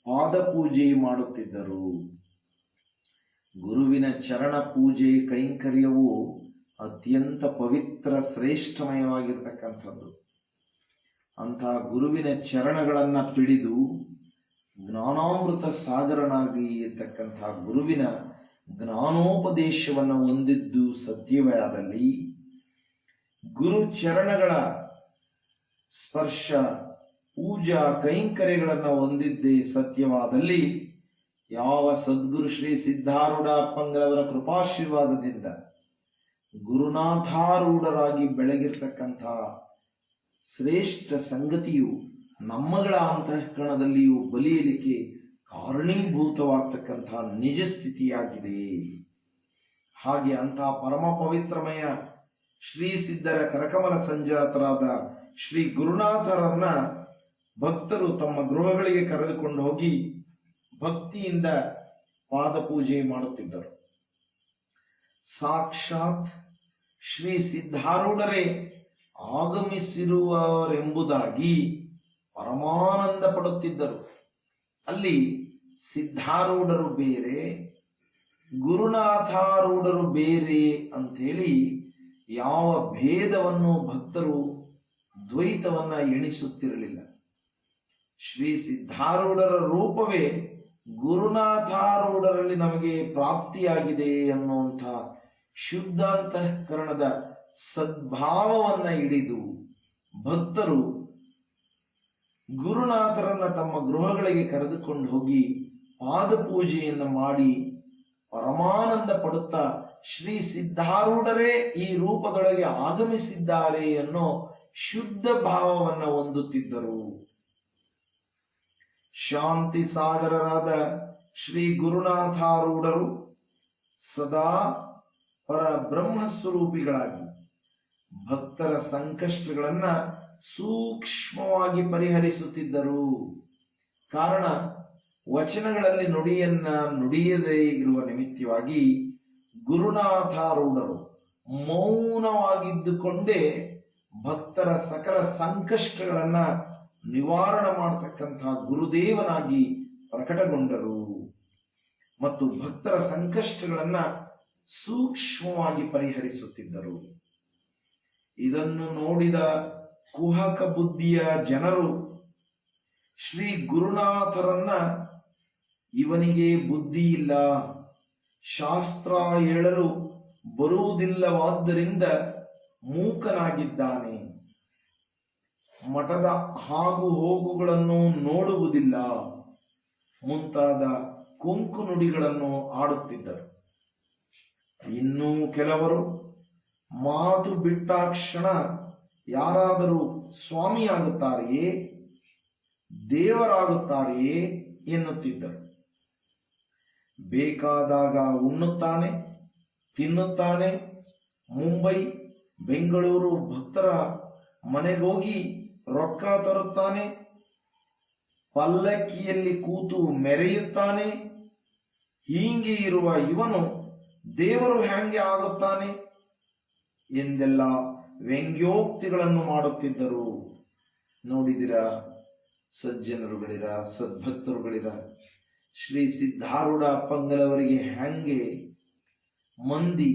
ಪಾದಪೂಜೆ ಮಾಡುತ್ತಿದ್ದರು. ಗುರುವಿನ ಚರಣ ಪೂಜೆ ಕೈಂಕರ್ಯವು ಅತ್ಯಂತ ಪವಿತ್ರ ಶ್ರೇಷ್ಠಮಯವಾಗಿರ್ತಕ್ಕಂಥದ್ದು. ಅಂತಹ ಗುರುವಿನ ಚರಣಗಳನ್ನ ಪಿಡಿದು ಜ್ಞಾನಾಮೃತ ಸಾಗರನಾಗಿ ಇರ್ತಕ್ಕಂಥ ಗುರುವಿನ ಜ್ಞಾನೋಪದೇಶವನ್ನು ಹೊಂದಿದ್ದು ಸತ್ಯವೇ ಆದಲ್ಲಿ, ಗುರು ಚರಣಗಳ ಸ್ಪರ್ಶ ಪೂಜಾ ಕೈಂಕರ್ಯಗಳನ್ನು ಹೊಂದಿದ್ದೇ ಸತ್ಯವಾದಲ್ಲಿ, ಯಾವ ಸದ್ಗುರು ಶ್ರೀ ಸಿದ್ಧಾರೂಢ ಅಪ್ಪಂಗಳವರ ಕೃಪಾಶೀರ್ವಾದದಿಂದ ಗುರುನಾಥಾರೂಢರಾಗಿ ಬೆಳಗಿರ್ತಕ್ಕಂಥ ಶ್ರೇಷ್ಠ ಸಂಗತಿಯು ನಮ್ಮಗಳ ಅಂತಃಕರಣದಲ್ಲಿಯೂ ಬಲಿಯಲಿಕ್ಕೆ ಕಾರಣೀಭೂತವಾಗ್ತಕ್ಕಂಥ ನಿಜ ಸ್ಥಿತಿಯಾಗಿದೆ. ಹಾಗೆ ಅಂತಹ ಪರಮ ಪವಿತ್ರಮಯ ಶ್ರೀ ಸಿದ್ಧರ ಕರಕಮಲ ಸಂಜಾತರಾದ ಶ್ರೀ ಗುರುನಾಥರನ್ನ ಭಕ್ತರು ತಮ್ಮ ಗೃಹಗಳಿಗೆ ಕರೆದುಕೊಂಡು ಹೋಗಿ ಭಕ್ತಿಯಿಂದ ಪಾದಪೂಜೆ ಮಾಡುತ್ತಿದ್ದರು. ಸಾಕ್ಷಾತ್ ಶ್ರೀ ಸಿದ್ಧಾರೂಢರೇ ಆಗಮಿಸಿರುವರೆಂಬುದಾಗಿ ಪರಮಾನಂದ ಪಡುತ್ತಿದ್ದರು. ಅಲ್ಲಿ ಸಿದ್ಧಾರೂಢರು ಬೇರೆ, ಗುರುನಾಥಾರೂಢರು ಬೇರೆ ಅಂಥೇಳಿ ಯಾವ ಭೇದವನ್ನು ಭಕ್ತರು ದ್ವೈತವನ್ನ ಎಣಿಸುತ್ತಿರಲಿಲ್ಲ. ಶ್ರೀ ಸಿದ್ಧಾರೂಢರ ರೂಪವೇ ಗುರುನಾಥಾರೂಢರಲ್ಲಿ ನಮಗೆ ಪ್ರಾಪ್ತಿಯಾಗಿದೆ ಅನ್ನುವಂಥ ಶುದ್ಧಾಂತಃಕರಣದ ಸದ್ಭಾವವನ್ನ ಹಿಡಿದು ಭಕ್ತರು ಗುರುನಾಥರನ್ನ ತಮ್ಮ ಗೃಹಗಳಿಗೆ ಕರೆದುಕೊಂಡು ಹೋಗಿ ಪಾದಪೂಜೆಯನ್ನು ಮಾಡಿ ಪರಮಾನಂದ ಪಡುತ್ತಾ ಶ್ರೀ ಸಿದ್ಧಾರೂಢರೇ ಈ ರೂಪದೊಳಗೆ ಆಗಮಿಸಿದ್ದಾರೆ ಅನ್ನೋ ಶುದ್ಧ ಭಾವವನ್ನು ಹೊಂದುತ್ತಿದ್ದರು. ಶಾಂತಿ ಸಾಗರರಾದ ಶ್ರೀ ಗುರುನಾಥಾರೂಢರು ಸದಾ ಪರ ಬ್ರಹ್ಮಸ್ವರೂಪಿಗಳಾಗಿ ಭಕ್ತರ ಸಂಕಷ್ಟಗಳನ್ನ ಸೂಕ್ಷ್ಮವಾಗಿ ಪರಿಹರಿಸುತ್ತಿದ್ದರು. ಕಾರಣ ವಚನಗಳಲ್ಲಿ ನುಡಿಯದೇ ಇರುವ ನಿಮಿತ್ತವಾಗಿ ಗುರುನಾಥಾರೂಢರು ಮೌನವಾಗಿದ್ದುಕೊಂಡೇ ಭಕ್ತರ ಸಕಲ ಸಂಕಷ್ಟಗಳನ್ನ ನಿವಾರಣೆ ಮಾಡತಕ್ಕಂತಹ ಗುರುದೇವನಾಗಿ ಪ್ರಕಟಗೊಂಡರು ಮತ್ತು ಭಕ್ತರ ಸಂಕಷ್ಟಗಳನ್ನ ಸೂಕ್ಷ್ಮವಾಗಿ ಪರಿಹರಿಸುತ್ತಿದ್ದರು. ಇದನ್ನು ನೋಡಿದ ಕುಹಕ ಬುದ್ಧಿಯ ಜನರು ಶ್ರೀ ಗುರುನಾಥರನ್ನ ಇವನಿಗೆ ಬುದ್ಧಿ ಇಲ್ಲ, ಶಾಸ್ತ್ರ ಹೇಳಲು ಬರುವುದಿಲ್ಲವಾದ್ದರಿಂದ ಮೂಕನಾಗಿದ್ದಾನೆ, ಮಠದ ಆಗು ಹೋಗುಗಳನ್ನು ನೋಡುವುದಿಲ್ಲ ಮುಂತಾದ ಕೊಂಕು ನುಡಿಗಳನ್ನು ಆಡುತ್ತಿದ್ದರು. ಇನ್ನೂ ಕೆಲವರು ಮಾತು ಬಿಟ್ಟಾಕ್ಷಣ ಯಾರಾದರೂ ಸ್ವಾಮಿಯಾಗುತ್ತಾರೆಯೇ, ದೇವರಾಗುತ್ತಾರೆಯೇ ಎನ್ನುತ್ತಿದ್ದರು. ಬೇಕಾದಾಗ ಉಣ್ಣುತ್ತಾನೆ, ತಿನ್ನುತ್ತಾನೆ, ಮುಂಬೈ ಬೆಂಗಳೂರು ಭಕ್ತರ ಮನೆಗೋಗಿ ರೊಕ್ಕ ತರುತ್ತಾನೆ, ಪಲ್ಲಕ್ಕಿಯಲ್ಲಿ ಕೂತು ಮೆರೆಯುತ್ತಾನೆ. ಹೀಗೆ ಇರುವ ಇವನು ದೇವರು ಹ್ಯಾಂಗೆ ಆಗುತ್ತಾನೆ ಎಂದೆಲ್ಲ ವ್ಯಂಗ್ಯೋಕ್ತಿಗಳನ್ನು ಮಾಡುತ್ತಿದ್ದರು. ನೋಡಿದಿರ ಸಜ್ಜನರುಗಳಿರ, ಸದ್ಭಕ್ತರುಗಳಿರ, ಶ್ರೀ ಸಿದ್ಧಾರೂಢ ಅಪ್ಪಂಗಲವರಿಗೆ ಹ್ಯಾಂಗೆ ಮಂದಿ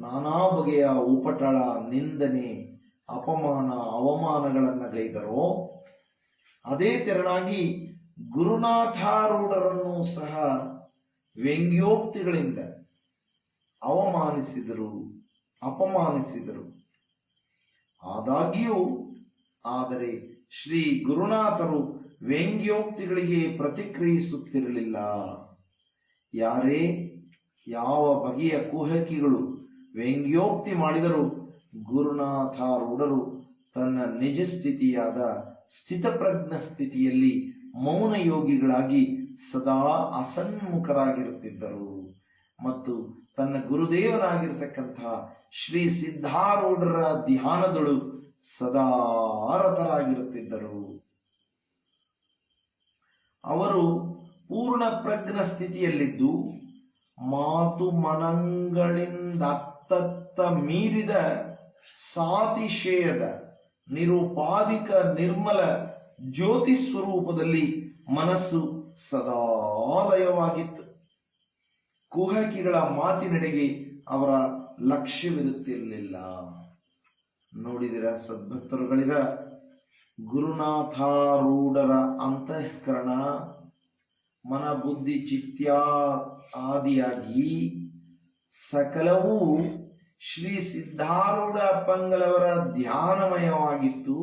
ನಾನಾ ಬಗೆಯ ಉಪಟಳ, ನಿಂದನೆ, ಅಪಮಾನ, ಅವಮಾನಗಳನ್ನು ಗೈದರೋ ಅದೇ ತೆರನಾಗಿ ಗುರುನಾಥಾರೂಢರನ್ನು ಸಹ ವ್ಯಂಗ್ಯೋಕ್ತಿಗಳಿಂದ ಅವಮಾನಿಸಿದರು, ಅಪಮಾನಿಸಿದರು. ಆದಾಗ್ಯೂ ಆದರೆ ಶ್ರೀ ಗುರುನಾಥರು ವ್ಯಂಗ್ಯೋಕ್ತಿಗಳಿಗೆ ಪ್ರತಿಕ್ರಿಯಿಸುತ್ತಿರಲಿಲ್ಲ. ಯಾರೇ ಯಾವ ಬಗೆಯ ಕುಹಕಿಗಳು ವ್ಯಂಗ್ಯೋಕ್ತಿ ಮಾಡಿದರೂ ಗುರುನಾಥಾರೂಢರು ತನ್ನ ನಿಜ ಸ್ಥಿತಿಯಾದ ಸ್ಥಿತಪ್ರಜ್ಞ ಸ್ಥಿತಿಯಲ್ಲಿ ಮೌನ ಯೋಗಿಗಳಾಗಿ ಸದಾ ಅಸನ್ಮುಖರಾಗಿರುತ್ತಿದ್ದರು ಮತ್ತು ತನ್ನ ಗುರುದೇವರಾಗಿರ್ತಕ್ಕಂತಹ ಶ್ರೀ ಸಿದ್ಧಾರೂಢರ ಧ್ಯಾನದಳು ಸದಾ ರತರಾಗಿರುತ್ತಿದ್ದರು. ಅವರು ಪೂರ್ಣ ಪ್ರಜ್ಞ ಸ್ಥಿತಿಯಲ್ಲಿದ್ದು ಮಾತು ಮನಗಳಿಂದ ಅತ್ತತ್ತ ಮೀರಿದ ಸಾತಿಶಯದ ನಿರುಪಾಧಿಕ ನಿರ್ಮಲ ಜ್ಯೋತಿ ಸ್ವರೂಪದಲ್ಲಿ ಮನಸ್ಸು ಸದಾ ಲಯವಾಗಿತ್ತು. ಕುಹಕಿಗಳ ಮಾತಿನೆಡೆಗೆ ಅವರ ಲಕ್ಷ್ಯವಿರುತ್ತಿರಲಿಲ್ಲ. ನೋಡಿದಿರ ಸದ್ಭಕ್ತರುಗಳಿರ, ಗುರುನಾಥಾರೂಢರ ಅಂತಃಕರಣ ಮನ ಬುದ್ಧಿ ಚಿತ್ಯ ಆದಿಯಾಗಿ ಸಕಲವೂ ಶ್ರೀ ಸಿದ್ಧಾರೂಢ ಅಪ್ಪಂಗಳವರ ಧ್ಯಾನಮಯವಾಗಿತ್ತು.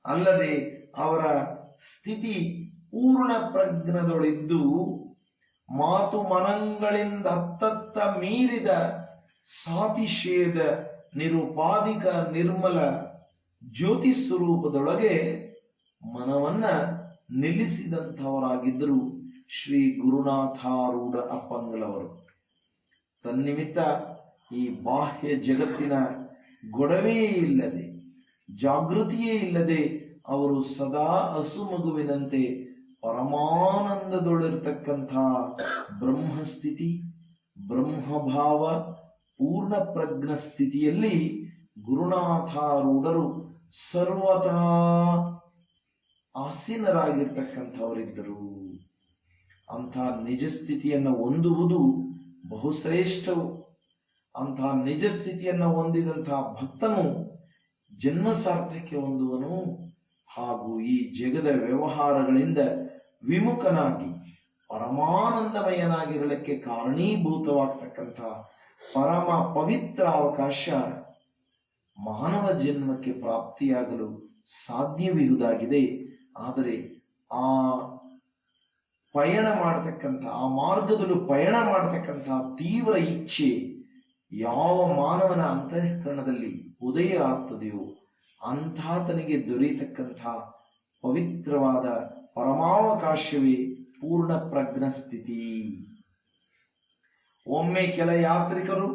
ಅಲ್ಲದೆ ಅವರ ಸ್ಥಿತಿ ಪೂರ್ಣ ಪ್ರಜ್ಞದೊಳಿದ್ದು ಮಾತು ಮನಗಳಿಂದ ಅತ್ತತ್ತ ಮೀರಿದ ಸಾತಿಶಯದ ನಿರುಪಾಧಿಕ ನಿರ್ಮಲ ಜ್ಯೋತಿ ಸ್ವರೂಪದೊಳಗೆ ಮನವನ್ನ ನಿಲ್ಲಿಸಿದಂಥವರಾಗಿದ್ದರು ಶ್ರೀ ಗುರುನಾಥಾರೂಢ ಅಪ್ಪಂಗಳವರು. ತನ್ನಿಮಿತ್ತ ಈ ಬಾಹ್ಯ ಜಗತ್ತಿನ ಗೊಡವೆಯೇ ಇಲ್ಲದೆ, ಜಾಗೃತಿಯೇ ಇಲ್ಲದೆ ಅವರು ಸದಾ ಹಸುಮಗುವಿನಂತೆ ಪರಮಾನಂದದೊಳಿರ್ತಕ್ಕಂಥ ಬ್ರಹ್ಮಸ್ಥಿತಿ, ಬ್ರಹ್ಮಭಾವ, ಪೂರ್ಣ ಪ್ರಜ್ಞ ಸ್ಥಿತಿಯಲ್ಲಿ ಗುರುನಾಥಾರೂಢರು ಸರ್ವತಾ ಆಸೀನರಾಗಿರ್ತಕ್ಕಂಥವರಿದ್ದರು. ಅಂಥ ನಿಜ ಸ್ಥಿತಿಯನ್ನು ಹೊಂದುವುದು ಬಹುಶ್ರೇಷ್ಠವು. ಅಂಥ ನಿಜ ಸ್ಥಿತಿಯನ್ನು ಹೊಂದಿದಂತಹ ಭಕ್ತನು ಜನ್ಮ ಸಾರ್ಥಕ್ಯ ಹೊಂದುವನು ಹಾಗೂ ಈ ಜಗದ ವ್ಯವಹಾರಗಳಿಂದ ವಿಮುಖನಾಗಿ ಪರಮಾನಂದಮಯನಾಗಿರಲಿಕ್ಕೆ ಕಾರಣೀಭೂತವಾಗ್ತಕ್ಕಂಥ ಪರಮ ಪವಿತ್ರ ಅವಕಾಶ ಮಾನವ ಜನ್ಮಕ್ಕೆ ಪ್ರಾಪ್ತಿಯಾಗಲು ಸಾಧ್ಯವಿರುವುದಾಗಿದೆ. ಆದರೆ ಆ ಪಯಣ ಮಾಡತಕ್ಕಂಥ, ಆ ಮಾರ್ಗದಲ್ಲೂ ಪಯಣ ಮಾಡತಕ್ಕಂಥ ತೀವ್ರ ಇಚ್ಛೆ ಯಾವ ಮಾನವನ ಅಂತಃಕರಣದಲ್ಲಿ ಉದಯ ಆಗ್ತದೆಯೋ ಅಂಥಾತನಿಗೆ ದೊರೆಯತಕ್ಕಂಥ ಪವಿತ್ರವಾದ ಪರಮಾವಕಾಶವೇ ಪೂರ್ಣ ಪ್ರಜ್ಞ ಸ್ಥಿತಿ. ಒಮ್ಮೆ ಕೆಲ ಯಾತ್ರಿಕರು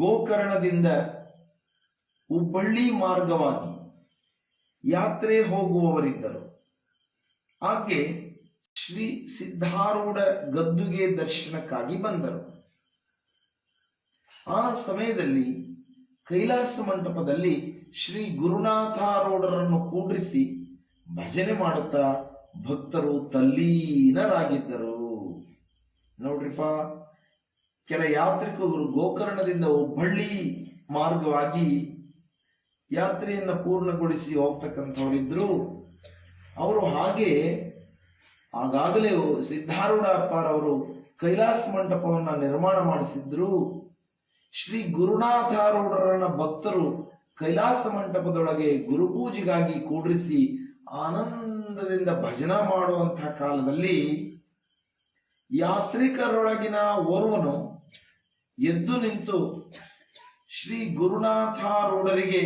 ಗೋಕರ್ಣದಿಂದ ಹುಬ್ಬಳ್ಳಿ ಮಾರ್ಗವಾಗಿ ಯಾತ್ರೆ ಹೋಗುವವರಿದ್ದರು. ಹಾಗೆ ಶ್ರೀ ಸಿದ್ಧಾರೂಢ ಗದ್ದುಗೆ ದರ್ಶನಕ್ಕಾಗಿ ಬಂದರು. ಆ ಸಮಯದಲ್ಲಿ ಕೈಲಾಸ ಮಂಟಪದಲ್ಲಿ ಶ್ರೀ ಗುರುನಾಥಾರೂಢರನ್ನು ಕೂಡ್ರಿಸಿ ಭಜನೆ ಮಾಡುತ್ತಾ ಭಕ್ತರು ತಲ್ಲೀನರಾಗಿದ್ದರು. ನೋಡ್ರಿಪ್ಪ, ಕೆಲ ಯಾತ್ರಿಕರು ಗೋಕರ್ಣದಿಂದ ಹುಬ್ಬಳ್ಳಿ ಮಾರ್ಗವಾಗಿ ಯಾತ್ರೆಯನ್ನು ಪೂರ್ಣಗೊಳಿಸಿ ಹೋಗ್ತಕ್ಕಂಥವರಿದ್ರು. ಅವರು ಆಗಾಗಲೇ ಸಿದ್ಧಾರೂಢ ಅಪ್ಪಾರವರು ಕೈಲಾಸ ಮಂಟಪವನ್ನು ನಿರ್ಮಾಣ ಮಾಡಿಸಿದ್ರು. ಶ್ರೀ ಗುರುನಾಥಾರೂಢರನ್ನ ಭಕ್ತರು ಕೈಲಾಸ ಮಂಟಪದೊಳಗೆ ಗುರುಪೂಜೆಗಾಗಿ ಕೂಡ್ರಿಸಿ ಆನಂದದಿಂದ ಭಜನಾ ಮಾಡುವಂತಹ ಕಾಲದಲ್ಲಿ ಯಾತ್ರಿಕರೊಳಗಿನ ಓರ್ವನು ಎದ್ದು ನಿಂತು ಶ್ರೀ ಗುರುನಾಥಾರೂಢರಿಗೆ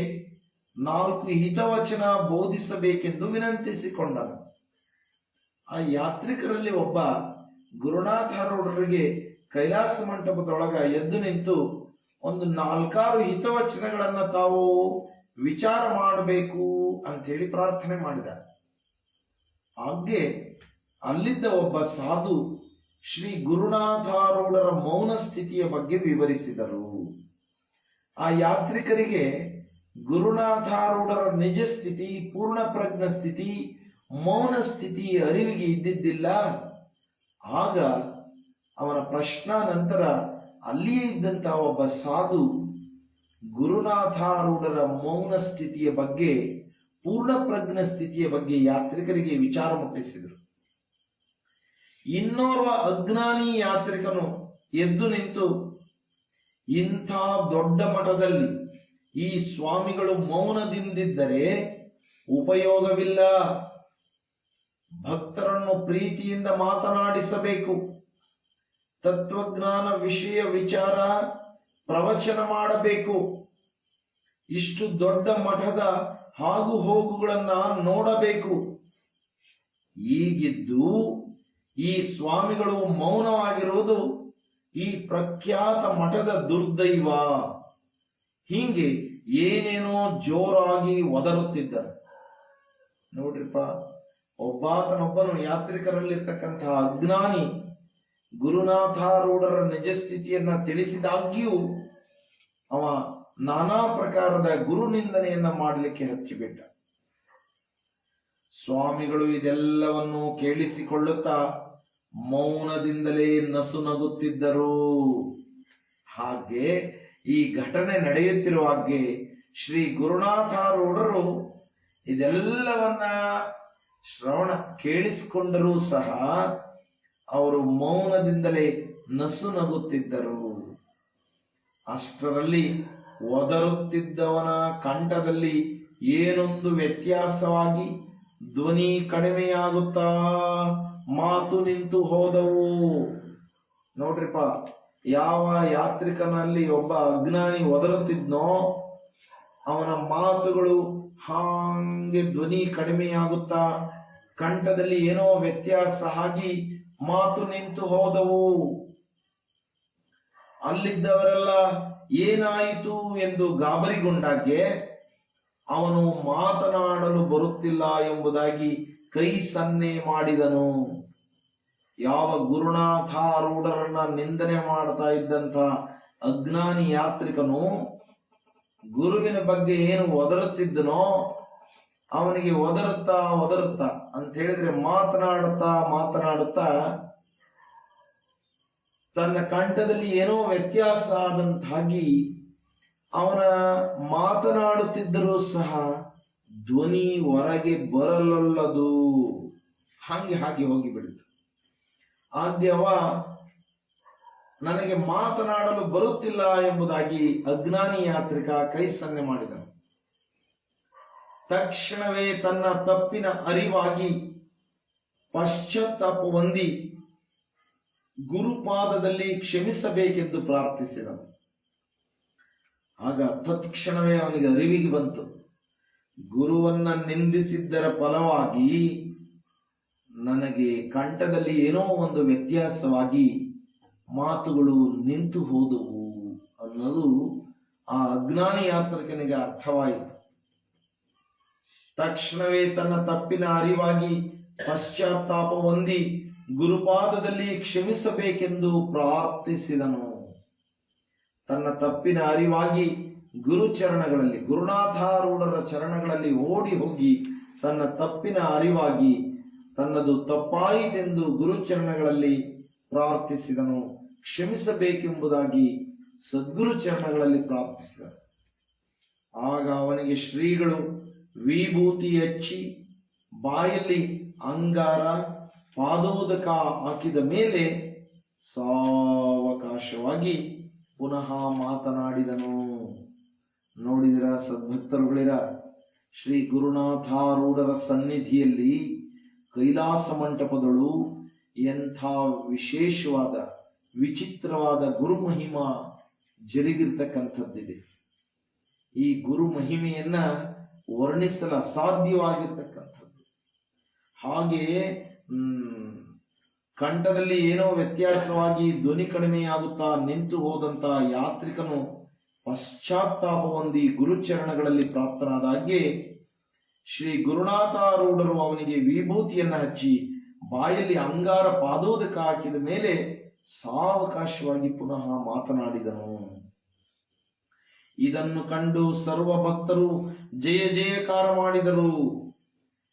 4 ಹಿತವಚನ ಬೋಧಿಸಬೇಕೆಂದು ವಿನಂತಿಸಿಕೊಂಡನು. ಆ ಯಾತ್ರಿಕರಲ್ಲಿ ಒಬ್ಬ ಗುರುನಾಥಾರೂಢರಿಗೆ ಕೈಲಾಸ ಮಂಟಪದೊಳಗ ಎದ್ದು ನಿಂತು ಒಂದು 4-6 ಹಿತವಚನಗಳನ್ನ ತಾವು ವಿಚಾರ ಮಾಡಬೇಕು ಅಂತ ಹೇಳಿ ಪ್ರಾರ್ಥನೆ ಮಾಡಿದ. ಹಾಗೆ ಅಲ್ಲಿದ್ದ ಒಬ್ಬ ಸಾಧು ಶ್ರೀ ಗುರುನಾಥಾರೂಢರ ಮೌನ ಸ್ಥಿತಿಯ ಬಗ್ಗೆ ವಿವರಿಸಿದರು. ಆ ಯಾತ್ರಿಕರಿಗೆ ಗುರುನಾಥಾರೂಢರ ನಿಜ ಸ್ಥಿತಿ, ಪೂರ್ಣ ಪ್ರಜ್ಞ ಸ್ಥಿತಿ, ಮೌನ ಸ್ಥಿತಿ ಅರಿವಿಗೆ ಇದ್ದಿದ್ದಿಲ್ಲ. ಆಗ ಅವನ ಪ್ರಶ್ನಾ ನಂತರ ಅಲ್ಲಿಯೇ ಇದ್ದಂತಹ ಒಬ್ಬ ಸಾಧು ಗುರುನಾಥಾರೂಢರ ಮೌನ ಸ್ಥಿತಿಯ ಬಗ್ಗೆ, ಪೂರ್ಣ ಪ್ರಜ್ಞ ಸ್ಥಿತಿಯ ಬಗ್ಗೆ ಯಾತ್ರಿಕರಿಗೆ ವಿಚಾರ ಮುಟ್ಟಿಸಿದರು. ಇನ್ನೋರ್ವ ಅಜ್ಞಾನಿ ಯಾತ್ರಿಕನು ಎದ್ದು ನಿಂತು, ಇಂಥ ದೊಡ್ಡ ಮಠದಲ್ಲಿ ಈ ಸ್ವಾಮಿಗಳು ಮೌನದಿಂದಿದ್ದರೆ ಉಪಯೋಗವಿಲ್ಲ. ಭಕ್ತರನ್ನು ಪ್ರೀತಿಯಿಂದ ಮಾತನಾಡಿಸಬೇಕು. ತತ್ವಜ್ಞಾನ ವಿಷಯ ವಿಚಾರ ಪ್ರವಚನ ಮಾಡಬೇಕು. ಇಷ್ಟು ದೊಡ್ಡ ಮಠದ ಆಗು ಹೋಗುಗಳನ್ನ ನೋಡಬೇಕು. ಈಗಿದ್ದು ಈ ಸ್ವಾಮಿಗಳು ಮೌನವಾಗಿರುವುದು ಈ ಪ್ರಖ್ಯಾತ ಮಠದ ದುರ್ದೈವ. ಹೀಗೆ ಏನೇನೋ ಜೋರಾಗಿ ಒದರುತ್ತಿದ್ದರು. ನೋಡ್ರಿಪ್ಪ, ಒಬ್ಬಾತನೊಬ್ಬನು ಯಾತ್ರಿಕರಲ್ಲಿರ್ತಕ್ಕಂತಹ ಅಜ್ಞಾನಿ ಗುರುನಾಥಾರೂಢರ ನಿಜ ಸ್ಥಿತಿಯನ್ನ ತಿಳಿಸಿದಾಗ್ಯೂ ಅವ ನಾನಾ ಪ್ರಕಾರದ ಗುರು ನಿಂದನೆಯನ್ನ ಮಾಡಲಿಕ್ಕೆ ಹಚ್ಚಿಬಿಟ್ಟ. ಸ್ವಾಮಿಗಳು ಇದೆಲ್ಲವನ್ನು ಕೇಳಿಸಿಕೊಳ್ಳುತ್ತಾ ಮೌನದಿಂದಲೇ ನಸು ನಗುತ್ತಿದ್ದರು. ಹಾಗೆ ಈ ಘಟನೆ ನಡೆಯುತ್ತಿರುವಾಗೆ ಶ್ರೀ ಗುರುನಾಥಾರೂಢರು ಇದೆಲ್ಲವನ್ನ ಶ್ರವಣ ಕೇಳಿಸಿಕೊಂಡರೂ ಸಹ ಅವರು ಮೌನದಿಂದಲೇ ನಸು ನಗುತ್ತಿದ್ದರು. ಅಷ್ಟರಲ್ಲಿ ಒದರುತ್ತಿದ್ದವನ ಕಂಠದಲ್ಲಿ ಏನೊಂದು ವ್ಯತ್ಯಾಸವಾಗಿ ಧ್ವನಿ ಕಡಿಮೆಯಾಗುತ್ತಾ ಮಾತು ನಿಂತು ಹೋದವು. ನೋಡ್ರಿಪ್ಪ, ಯಾವ ಯಾತ್ರಿಕನಲ್ಲಿ ಒಬ್ಬ ಅಜ್ಞಾನಿ ಒದರುತ್ತಿದ್ನೋ ಅವನ ಮಾತುಗಳು ಹಾಗೆ ಧ್ವನಿ ಕಡಿಮೆಯಾಗುತ್ತಾ ಕಂಠದಲ್ಲಿ ಏನೋ ವ್ಯತ್ಯಾಸ ಆಗಿ ಮಾತು ನಿಂತು ಹೋದವು. ಅಲ್ಲಿದ್ದವರೆಲ್ಲ ಏನಾಯಿತು ಎಂದು ಗಾಬರಿಗೊಂಡಾಗೆ ಅವನು ಮಾತನಾಡಲು ಬರುತ್ತಿಲ್ಲ ಎಂಬುದಾಗಿ ಕೈ ಸನ್ನೆ ಮಾಡಿದನು. ಯಾವ ಗುರುನಾಥಾರೂಢರನ್ನ ನಿಂದನೆ ಮಾಡ್ತಾ ಇದ್ದಂತ ಅಜ್ಞಾನಿ ಯಾತ್ರಿಕನು ಗುರುವಿನ ಬಗ್ಗೆ ಏನು ಒದರುತ್ತಿದ್ದನೋ ಅವನಿಗೆ ಒದರುತ್ತಾ ಅಂತ ಹೇಳಿದ್ರೆ ಮಾತನಾಡುತ್ತಾ ತನ್ನ ಕಂಠದಲ್ಲಿ ಏನೋ ವ್ಯತ್ಯಾಸ ಆದಂತಾಗಿ ಅವನ ಮಾತನಾಡುತ್ತಿದ್ದರೂ ಸಹ ಧ್ವನಿ ಹೊರಗೆ ಬರಲೊಲ್ಲದು. ಹಾಗೆ ಹೋಗಿಬಿಡಿತು. ಆದ್ಯವ ನನಗೆ ಮಾತನಾಡಲು ಬರುತ್ತಿಲ್ಲ ಎಂಬುದಾಗಿ ಅಜ್ಞಾನಿ ಯಾತ್ರಿಕ ಕೈ ಸನ್ನೆ ಮಾಡಿದನು. ತಕ್ಷಣವೇ ತನ್ನ ತಪ್ಪಿನ ಅರಿವಾಗಿ ಪಶ್ಚಾತ್ತಾಪ ಹೊಂದಿ ಗುರುಪಾದದಲ್ಲಿ ಕ್ಷಮಿಸಬೇಕೆಂದು ಪ್ರಾರ್ಥಿಸಿದನು. ಆಗ ತತ್ಕ್ಷಣವೇ ಅವನಿಗೆ ಅರಿವಿಗೆ ಬಂತು, ಗುರುವನ್ನ ನಿಂದಿಸಿದ್ದರ ಫಲವಾಗಿ ನನಗೆ ಕಂಠದಲ್ಲಿ ಏನೋ ಒಂದು ವ್ಯತ್ಯಾಸವಾಗಿ ಮಾತುಗಳು ನಿಂತು ಹೋದವು ಅನ್ನೋದು ಆ ಅಜ್ಞಾನಿ ಯಾತ್ರಿಕನಿಗೆ ಅರ್ಥವಾಯಿತು. ತಕ್ಷಣವೇ ತನ್ನ ತಪ್ಪಿನ ಅರಿವಾಗಿ ಪಶ್ಚಾತ್ತಾಪ ಹೊಂದಿ ಗುರುಪಾದದಲ್ಲಿ ಕ್ಷಮಿಸಬೇಕೆಂದು ಪ್ರಾರ್ಥಿಸಿದನು. ತನ್ನ ತಪ್ಪಿನ ಅರಿವಾಗಿ ಗುರುಚರಣಗಳಲ್ಲಿ ಗುರುನಾಥಾರೂಢರ ಚರಣಗಳಲ್ಲಿ ಓಡಿ ಹೋಗಿ ತನ್ನ ತಪ್ಪಿನ ಅರಿವಾಗಿ ತನ್ನದು ತಪ್ಪಾಯಿತೆಂದು ಗುರುಚರಣಗಳಲ್ಲಿ ಪ್ರಾರ್ಥಿಸಿದನು. ಕ್ಷಮಿಸಬೇಕೆಂಬುದಾಗಿ ಸದ್ಗುರು ಚರಣಗಳಲ್ಲಿ ಪ್ರಾರ್ಥಿಸಿದನು. ಆಗ ಅವನಿಗೆ ಶ್ರೀಗಳು ವಿಭೂತಿ ಹಚ್ಚಿ ಬಾಯಲ್ಲಿ ಅಂಗಾರ ಪಾದೋದಕ ಹಾಕಿದ ಮೇಲೆ ಸಾವಕಾಶವಾಗಿ ಪುನಃ ಮಾತನಾಡಿದನು. ನೋಡಿದಿರ ಸದ್ಭಕ್ತರುಗಳಿರ, ಶ್ರೀ ಗುರುನಾಥಾರೂಢರ ಸನ್ನಿಧಿಯಲ್ಲಿ ಕೈಲಾಸ ಮಂಟಪದಳು ಎಂಥ ವಿಶೇಷವಾದ ವಿಚಿತ್ರವಾದ ಗುರುಮಹಿಮಾ ಜರುಗಿರ್ತಕ್ಕಂಥದ್ದಿದೆ. ಈ ಗುರು ಮಹಿಮೆಯನ್ನ ವರ್ಣಿಸಲು ಅಸಾಧ್ಯವಾಗಿರ್ತಕ್ಕಂಥದ್ದು. ಹಾಗೆಯೇ ಕಂಠದಲ್ಲಿ ಏನೋ ವ್ಯತ್ಯಾಸವಾಗಿ ಧ್ವನಿ ಕಡಿಮೆಯಾಗುತ್ತಾ ನಿಂತು ಹೋದಂತ ಯಾತ್ರಿಕನು ಪಶ್ಚಾತ್ತಾಪ ಹೊಂದಿ ಗುರುಚರಣಗಳಲ್ಲಿ ಪ್ರಾಪ್ತನಾದಾಗೆ ಶ್ರೀ ಗುರುನಾಥಾರೂಢರು ಅವನಿಗೆ ವಿಭೂತಿಯನ್ನ ಹಚ್ಚಿ ಬಾಯಲ್ಲಿ ಅಂಗಾರ ಪಾದೋದಕ ಹಾಕಿದ ಮೇಲೆ ಸಾವಕಾಶವಾಗಿ ಪುನಃ ಮಾತನಾಡಿದನು. ಇದನ್ನು ಕಂಡು ಸರ್ವ ಭಕ್ತರು ಜಯ ಜಯಕಾರ ಮಾಡಿದರು.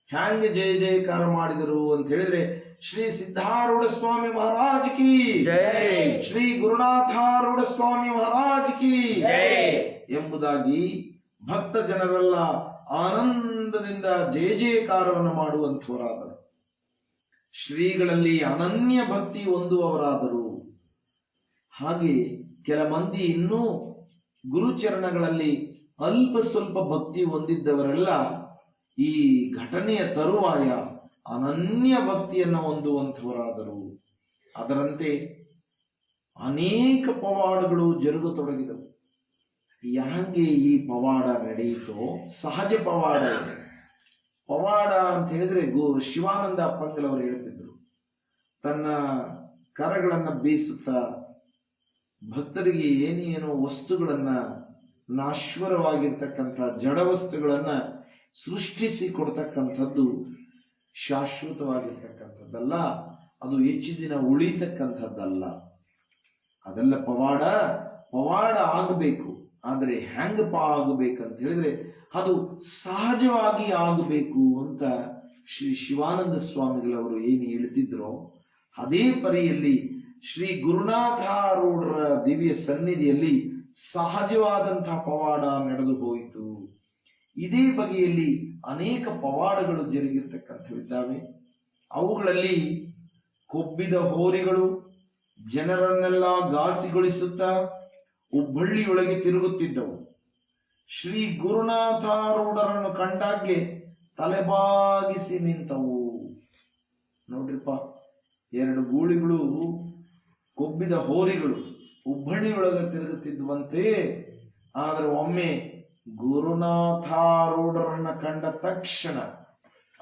ಹ್ಯಾಂಗೆ ಜಯ ಜಯಕಾರ ಮಾಡಿದರು ಅಂತ ಹೇಳಿದ್ರೆ, ಶ್ರೀ ಸಿದ್ಧಾರೂಢ ಸ್ವಾಮಿ ಮಹಾರಾಜ್ ಕಿ ಜೈ, ಶ್ರೀ ಗುರುನಾಥಾರೂಢ ಸ್ವಾಮಿ ಮಹಾರಾಜ್ ಕಿ ಜೈ ಎಂಬುದಾಗಿ ಭಕ್ತ ಜನರೆಲ್ಲ ಆನಂದದಿಂದ ಜಯ ಜಯಕಾರವನ್ನು ಮಾಡುವಂಥವರಾದರು. ಶ್ರೀಗಳಲ್ಲಿ ಅನನ್ಯ ಭಕ್ತಿ ಹೊಂದುವವರಾದರು. ಹಾಗೆ ಕೆಲ ಮಂದಿ ಇನ್ನೂ ಗುರುಚರಣಗಳಲ್ಲಿ ಅಲ್ಪ ಸ್ವಲ್ಪ ಭಕ್ತಿ ಹೊಂದಿದ್ದವರೆಲ್ಲ ಈ ಘಟನೆಯ ತರುವಾಯ ಅನನ್ಯ ಭಕ್ತಿಯನ್ನು ಹೊಂದುವಂಥವರಾದರು. ಅದರಂತೆ ಅನೇಕ ಪವಾಡಗಳು ಜರುಗತೊಡಗಿದವು. ಯಾಕೆ ಈ ಪವಾಡ ನಡೆಯಿತೋ? ಸಹಜ ಪವಾಡ ಇದೆ. ಪವಾಡ ಅಂತ ಹೇಳಿದ್ರೆ ಶಿವಾನಂದ ಅಪ್ಪಂಗಲವರು ಹೇಳ್ತಿದ್ರು, ತನ್ನ ಕರಗಳನ್ನ ಬೀಸುತ್ತಾ ಭಕ್ತರಿಗೆ ಏನೇನೋ ವಸ್ತುಗಳನ್ನ, ನಾಶ್ವರವಾಗಿರ್ತಕ್ಕಂಥ ಜಡ ವಸ್ತುಗಳನ್ನ ಸೃಷ್ಟಿಸಿ ಕೊಡ್ತಕ್ಕಂಥದ್ದು ಶಾಶ್ವತವಾಗಿರ್ತಕ್ಕಂಥದ್ದಲ್ಲ, ಅದು ಹೆಚ್ಚು ದಿನ ಉಳಿತಕ್ಕಂಥದ್ದಲ್ಲ. ಅದೆಲ್ಲ ಪವಾಡ ಆಗಬೇಕು. ಆದರೆ ಹೆಂಗಪ್ಪ ಆಗಬೇಕಂತ ಹೇಳಿದ್ರೆ ಅದು ಸಹಜವಾಗಿ ಆಗಬೇಕು ಅಂತ ಶ್ರೀ ಶಿವಾನಂದ ಸ್ವಾಮಿಗಳವರು ಏನು ಹೇಳ್ತಿದ್ರೋ ಅದೇ ಪರಿಯಲ್ಲಿ ಶ್ರೀ ಗುರುನಾಥಾರೂಢರ ದಿವ್ಯ ಸನ್ನಿಧಿಯಲ್ಲಿ ಸಹಜವಾದಂತಹ ಪವಾಡ ನಡೆದು ಹೋಯಿತು. ಇದೇ ಬಗೆಯಲ್ಲಿ ಅನೇಕ ಪವಾಡಗಳು ಜರುಗಿರ್ತಕ್ಕಂಥವಿದ್ದಾವೆ. ಅವುಗಳಲ್ಲಿ ಕೊಬ್ಬಿದ ಹೋರಿಗಳು ಜನರನ್ನೆಲ್ಲ ಗಾಸಿಗೊಳಿಸುತ್ತಾ ಹುಬ್ಬಳ್ಳಿಯೊಳಗೆ ತಿರುಗುತ್ತಿದ್ದವು. ಶ್ರೀ ಗುರುನಾಥಾರೂಢರನ್ನು ಕಂಡಾಗೆ ತಲೆಬಾಗಿಸಿ ನಿಂತವು. ನೋಡ್ರಿಪ್ಪ, ಎರಡು ಗೂಳಿಗಳು, ಕೊಬ್ಬಿದ ಹೋರಿಗಳು ಹುಬ್ಬಳ್ಳಿಯೊಳಗೆ ತಿರುಗುತ್ತಿದ್ದುವಂತೆ. ಆದರೆ ಒಮ್ಮೆ ಗುರುನಾಥಾರೂಢರನ್ನ ಕಂಡ ತಕ್ಷಣ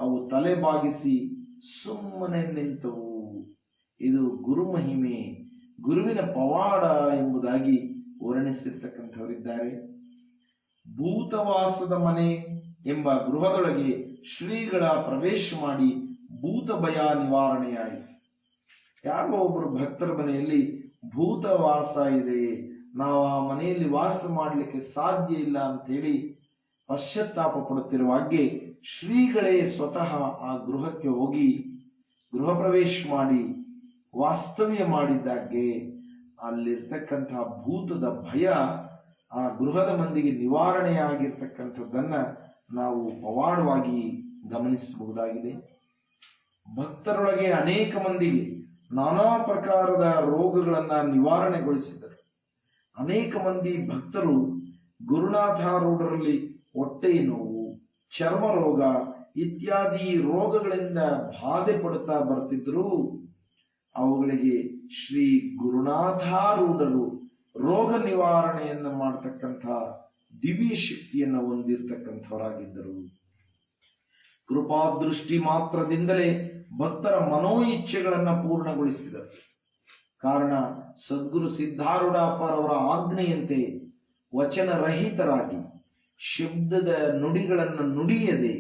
ಅವು ತಲೆಬಾಗಿಸಿ ಸುಮ್ಮನೆ ನಿಂತವು. ಇದು ಗುರುಮಹಿಮೆ, ಗುರುವಿನ ಪವಾಡ ಎಂಬುದಾಗಿ ವರ್ಣಿಸಿರ್ತಕ್ಕಂಥವರಿದ್ದಾರೆ. ಭೂತವಾಸದ ಮನೆ ಎಂಬ ಗೃಹದೊಳಗೆ ಶ್ರೀಗಳ ಪ್ರವೇಶ ಮಾಡಿ ಭೂತ ಭಯ ನಿವಾರಣೆಯಾಯಿತು. ಯಾರೋ ಒಬ್ಬರು ಭಕ್ತರ ಮನೆಯಲ್ಲಿ ಭೂತವಾಸ ಇದೆ, ನಾವು ಆ ಮನೆಯಲ್ಲಿ ವಾಸ ಮಾಡಲಿಕ್ಕೆ ಸಾಧ್ಯ ಇಲ್ಲ ಅಂತೇಳಿ ಪಶ್ಚಾತ್ತಾಪ ಪಡುತ್ತಿರುವಾಗೆ ಶ್ರೀಗಳೇ ಸ್ವತಃ ಆ ಗೃಹಕ್ಕೆ ಹೋಗಿ ಗೃಹ ಪ್ರವೇಶ ಮಾಡಿ ವಾಸ್ತವ್ಯ ಮಾಡಿದ್ದಾಗೆ ಅಲ್ಲಿರ್ತಕ್ಕಂತಹ ಭೂತದ ಭಯ ಆ ಗೃಹದ ಮಂದಿಗೆ ನಿವಾರಣೆಯಾಗಿರ್ತಕ್ಕಂಥದ್ದನ್ನ ನಾವು ಪವಾಡವಾಗಿ ಗಮನಿಸಬಹುದಾಗಿದೆ. ಭಕ್ತರೊಳಗೆ ಅನೇಕ ಮಂದಿಗೆ ನಾನಾ ಪ್ರಕಾರದ ರೋಗಗಳನ್ನ ನಿವಾರಣೆಗೊಳಿಸಿದರು. ಅನೇಕ ಮಂದಿ ಭಕ್ತರು ಗುರುನಾಥಾರೂಢರಲ್ಲಿ ಹೊಟ್ಟೆ ನೋವು, ಚರ್ಮ ರೋಗ ಇತ್ಯಾದಿ ರೋಗಗಳಿಂದ ಬಾಧೆ ಪಡುತ್ತಾ ಬರ್ತಿದ್ರು. ಅವುಗಳಿಗೆ ಶ್ರೀ ಗುರುನಾಥಾರೂಢರು ರೋಗ ನಿವಾರಣೆಯನ್ನು ಮಾಡತಕ್ಕಂಥ ದಿವ್ಯ ಶಕ್ತಿಯನ್ನು ಹೊಂದಿರತಕ್ಕಂಥವರಾಗಿದ್ದರು. ಕೃಪಾದೃಷ್ಟಿ ಮಾತ್ರದಿಂದಲೇ ಭಕ್ತರ ಮನೋಇಚ್ಛೆಗಳನ್ನು ಪೂರ್ಣಗೊಳಿಸಿದರು. ಕಾರಣ ಸದ್ಗುರು ಸಿದ್ಧಾರೂಢಪ್ಪರವರ ಆಜ್ಞೆಯಂತೆ ವಚನರಹಿತರಾಗಿ ಶಬ್ದದ ನುಡಿಗಳನ್ನು ನುಡಿಯದೆ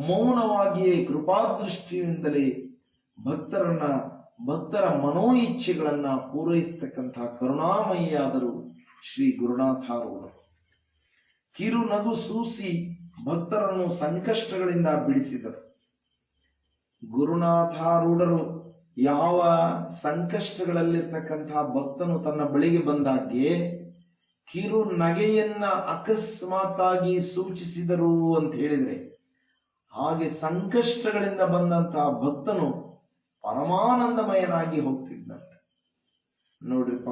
ಮೌನವಾಗಿಯೇ ಕೃಪಾದೃಷ್ಟಿಯಿಂದಲೇ ಭಕ್ತರ ಮನೋಇಚ್ಛೆಗಳನ್ನ ಪೂರೈಸತಕ್ಕಂತಹ ಕರುಣಾಮಯಿಯಾದರು ಶ್ರೀ ಗುರುನಾಥಾರೂಢರು. ಕಿರು ನಗು ಸೂಸಿ ಭಕ್ತರನ್ನು ಸಂಕಷ್ಟಗಳಿಂದ ಬಿಡಿಸಿದರು. ಗುರುನಾಥಾರೂಢರು ಯಾವ ಸಂಕಷ್ಟಗಳಲ್ಲಿರ್ತಕ್ಕಂತಹ ಭಕ್ತನು ತನ್ನ ಬಳಿಗೆ ಬಂದಾಗೆ ಕಿರು ನಗೆಯನ್ನ ಅಕಸ್ಮಾತ್ತಾಗಿ ಸೂಚಿಸಿದರು ಅಂತ ಹೇಳಿದ್ರೆ, ಹಾಗೆ ಸಂಕಷ್ಟಗಳಿಂದ ಬಂದಂತಹ ಭಕ್ತನು ಪರಮಾನಂದಮಯನಾಗಿ ಹೋಗ್ತಿದ್ದಂತೆ. ನೋಡ್ರಿಪ್ಪ,